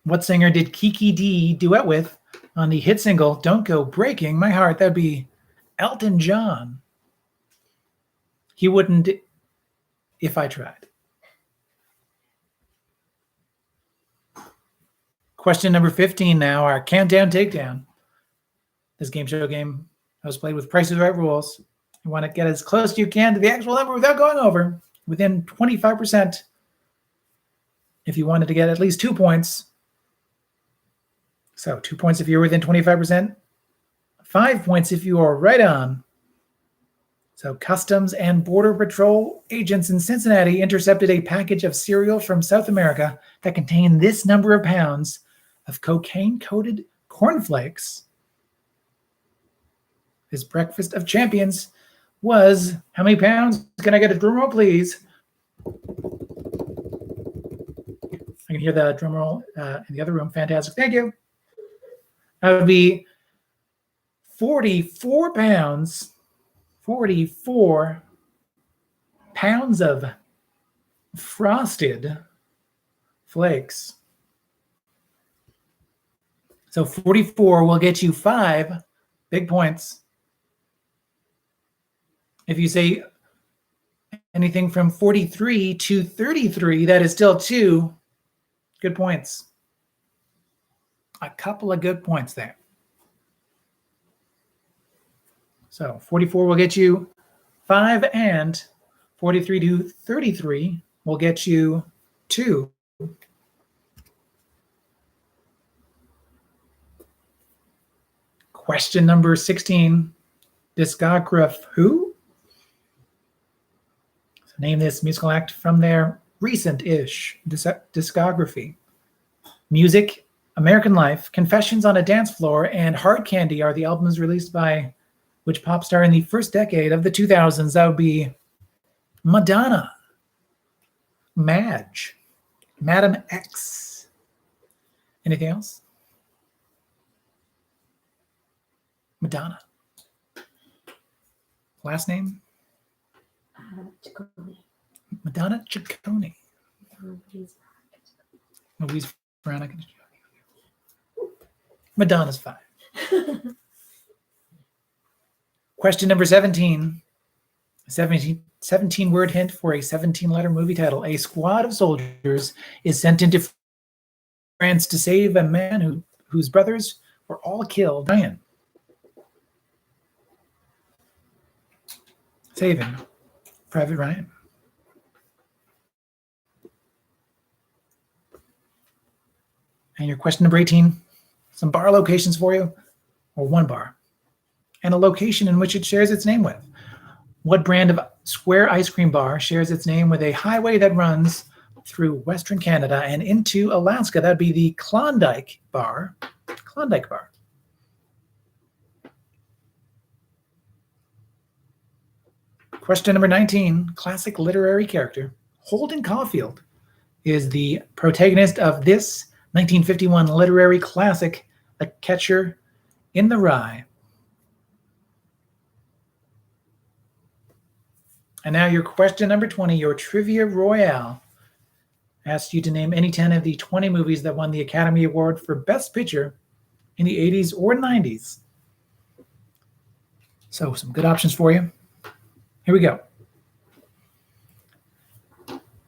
A: What singer did Kiki D duet with on the hit single Don't Go Breaking My Heart? That'd be Elton John. He wouldn't if I tried. Question number 15 now, our countdown takedown. This game show game was played with Price is Right rules. You want to get as close as you can to the actual number without going over, within 25%. If you wanted to get at least 2 points. So 2 points if you're within 25%. 5 points if you are right on. So Customs and Border Patrol agents in Cincinnati intercepted a package of cereal from South America that contained this number of pounds of cocaine-coated cornflakes. This breakfast of champions was how many pounds? Can I get a drum roll, please? I can hear the drum roll in the other room. Fantastic. Thank you. That would be 44 pounds. 44 pounds of frosted flakes. So 44 will get you 5 big points. If you say anything from 43 to 33, that is still 2 good points. A couple of good points there. So 44 will get you 5, and 43 to 33 will get you 2. Question number 16. Discograph who? So name this musical act from their recent-ish discography. Music, American Life, Confessions on a Dance Floor, and Hard Candy are the albums released by which pop star in the first decade of the 2000s? That would be Madonna, Madge, Madam X. Anything else? Madonna. Last name?
B: Ciccone.
A: Madonna Ciccone.
B: Louise
A: Louise Veronica. Madonna's 5. Question number 17. 17-word hint for a 17-letter movie title. A squad of soldiers is sent into France to save a man whose brothers were all killed. Ryan. Saving Private Ryan. And your question number 18. Some bar locations for you, or one bar, and a location in which it shares its name with. What brand of square ice cream bar shares its name with a highway that runs through Western Canada and into Alaska? That'd be the Klondike Bar. Klondike Bar. Question number 19. Classic literary character. Holden Caulfield is the protagonist of this 1951 literary classic, A Catcher in the Rye. And now your question number 20, your Trivia Royale, asks you to name any 10 of the 20 movies that won the Academy Award for Best Picture in the 80s or 90s. So some good options for you. Here we go.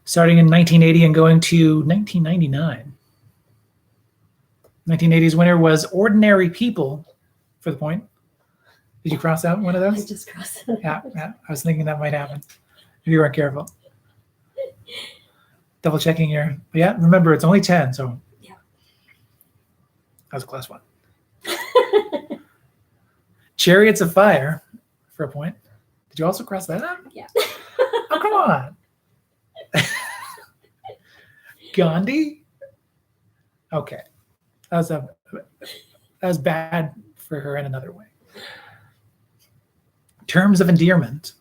A: Starting in 1980 and going to 1999. 1980's winner was Ordinary People, for the point. Did you cross out one of
B: I
A: those?
B: just crossed it.
A: Yeah. I was thinking that might happen if you weren't careful. Double checking your. Yeah, remember it's only 10, so.
B: Yeah.
A: That was a close one. Chariots of Fire, for a point. Did you also cross that out?
B: Yeah.
A: Oh, come on. Gandhi? Okay. That was bad for her in another way. Terms of Endearment.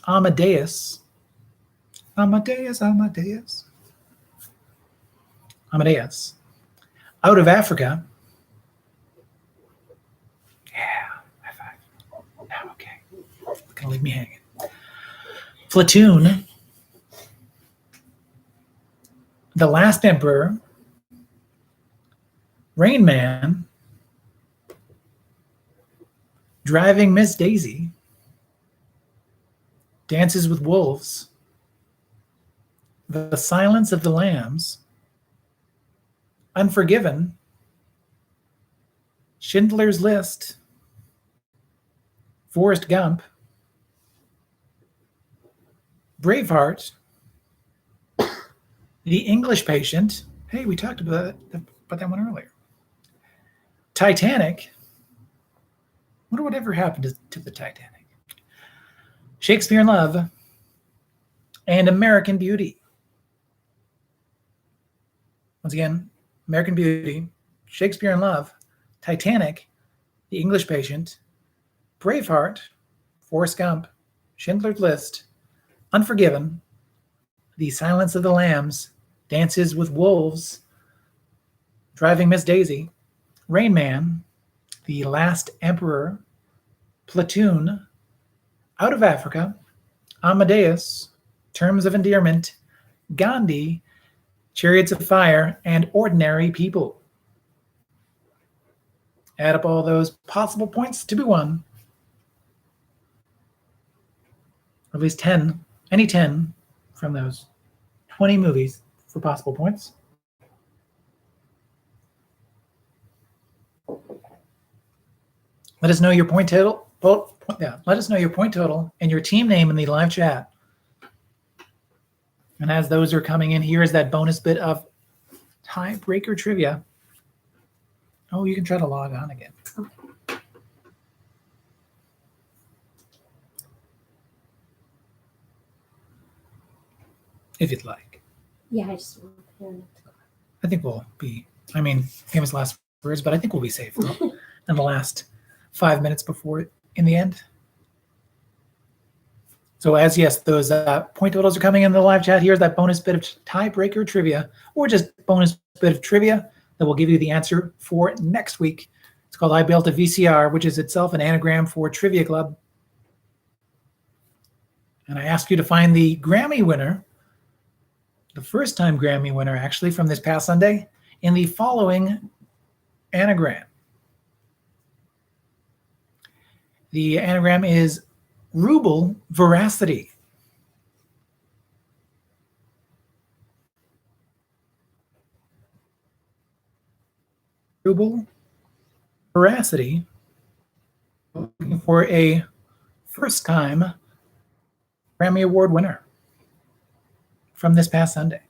A: Amadeus. Amadeus. Out of Africa. Yeah, high five. Now, okay. Gonna leave me hanging. Platoon. The Last Emperor. Rain Man. Driving Miss Daisy. Dances with Wolves. The Silence of the Lambs. Unforgiven. Schindler's List. Forrest Gump. Braveheart. The English Patient. Hey, we talked about that one earlier. Titanic. Wonder whatever happened to the Titanic. Shakespeare in Love. And American Beauty. Once again, American Beauty, Shakespeare in Love, Titanic, The English Patient, Braveheart, Forrest Gump, Schindler's List, Unforgiven, The Silence of the Lambs, Dances with Wolves, Driving Miss Daisy, Rain Man, The Last Emperor, Platoon, Out of Africa, Amadeus, Terms of Endearment, Gandhi, Chariots of Fire, and Ordinary People. Add up all those possible points to be won. Or at least 10, any 10 from those 20 movies for possible points. Let us know your point total. Let us know your point total and your team name in the live chat. And as those are coming in, here is that bonus bit of tiebreaker trivia. Oh, you can try to log on again. If you'd like.
B: Yeah, I just want to hear it.
A: I think we'll be, famous last words, but I think we'll be safe in the last 5 minutes before in the end. So those point totals are coming in the live chat. Here's that bonus bit of tiebreaker trivia, or just bonus bit of trivia that will give you the answer for next week. It's called I Built a VCR, which is itself an anagram for Trivia Club. And I asked you to find the Grammy winner, the first-time Grammy winner, actually, from this past Sunday, in the following anagram. The anagram is ruble veracity. Ruble veracity. Looking for a first-time Grammy Award winner from this past Sunday.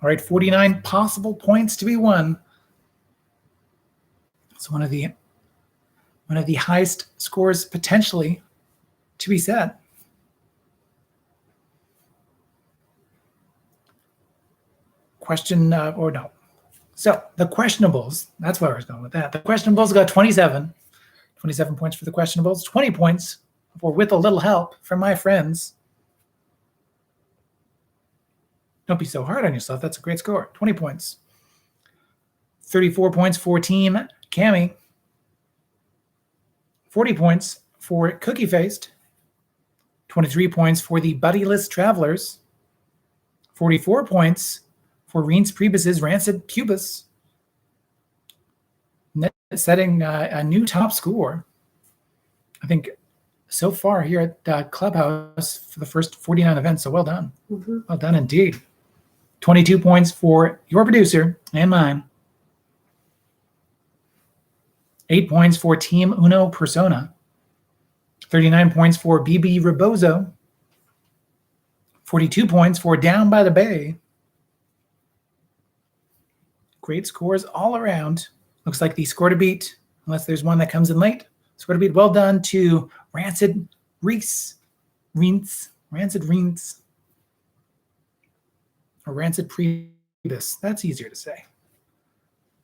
A: All right, 49 possible points to be won. It's one of the highest scores potentially to be set. So the questionables, that's where I was going with that. The questionables got 27 points for the questionables, 20 points for with a little help from my friends. Don't be so hard on yourself. That's a great score. 20 points. 34 points for Team Cami. 40 points for Cookie Faced. 23 points for the Buddyless Travelers. 44 points for Reince Priebus's Rancid Pubis. Setting a new top score, I think, so far here at Clubhouse for the first 49 events. So well done. Mm-hmm. Well done indeed. 22 points for your producer and mine. 8 points for Team Uno Persona. 39 points for BB Rebozo. 42 points for Down by the Bay. Great scores all around. Looks like the score to beat, unless there's one that comes in late. Score to beat, well done to Rancid Reince. Or Rancid Priebus. That's easier to say.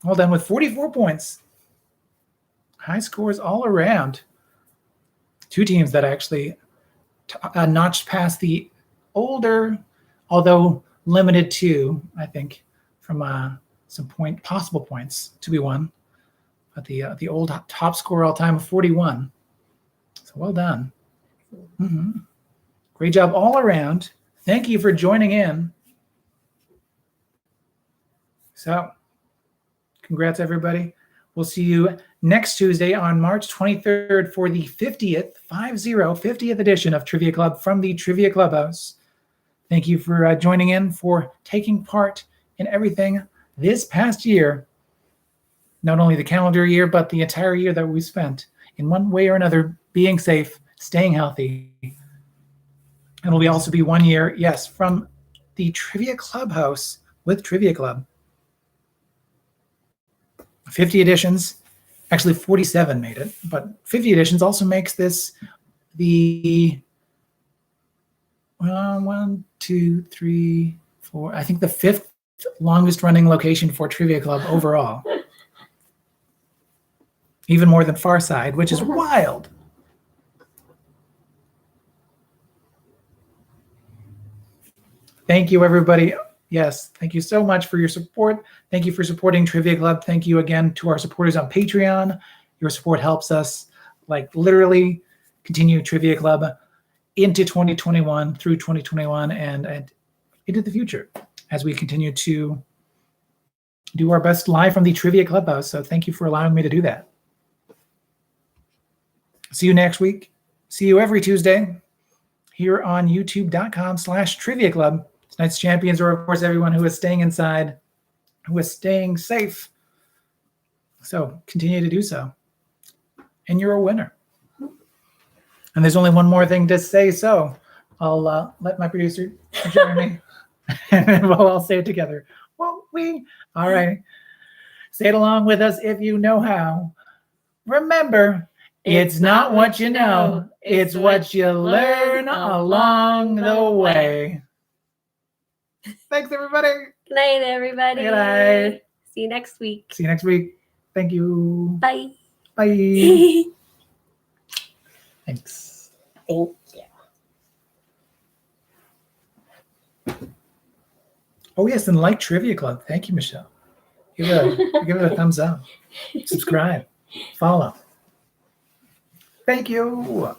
A: Well done with 44 points. High scores all around. Two teams that actually notched past the older, although limited to, I think, from some possible points to be won. But the old top score all time of 41. So well done. Mm-hmm. Great job all around. Thank you for joining in. So, congrats, everybody. We'll see you next Tuesday on March 23rd for the 50th edition of Trivia Club from the Trivia Clubhouse. Thank you for joining in, for taking part in everything this past year. Not only the calendar year, but the entire year that we spent in one way or another being safe, staying healthy. And it'll also be 1 year, yes, from the Trivia Clubhouse with Trivia Club. 50 editions, actually 47 made it, but 50 editions also makes this 1, 2, 3, 4. I think the 5th longest running location for Trivia Club overall. Even more than Farside, which is wild. Thank you, everybody. Yes, thank you so much for your support. Thank you for supporting Trivia Club. Thank you again to our supporters on Patreon. Your support helps us, like, literally continue Trivia Club into 2021, through 2021, and into the future as we continue to do our best live from the Trivia Clubhouse. So thank you for allowing me to do that. See you next week. See you every Tuesday here on youtube.com/Trivia Club. Tonight's champions are, of course, everyone who is staying inside, who is staying safe. So continue to do so. And you're a winner. And there's only one more thing to say, so I'll let my producer join me, and we'll all say it together. Won't we? All right. Say it along with us if you know how. Remember, it's not what you know, it's what you learn along the way. Thanks, everybody.
B: Good night, everybody.
A: Good night.
B: See you next week.
A: See you next week. Thank you.
B: Bye.
A: Bye. Thanks.
B: Thank you.
A: Oh, yes, and like Trivia Club. Thank you, Michelle. Give it a thumbs up. Subscribe. Follow. Thank you.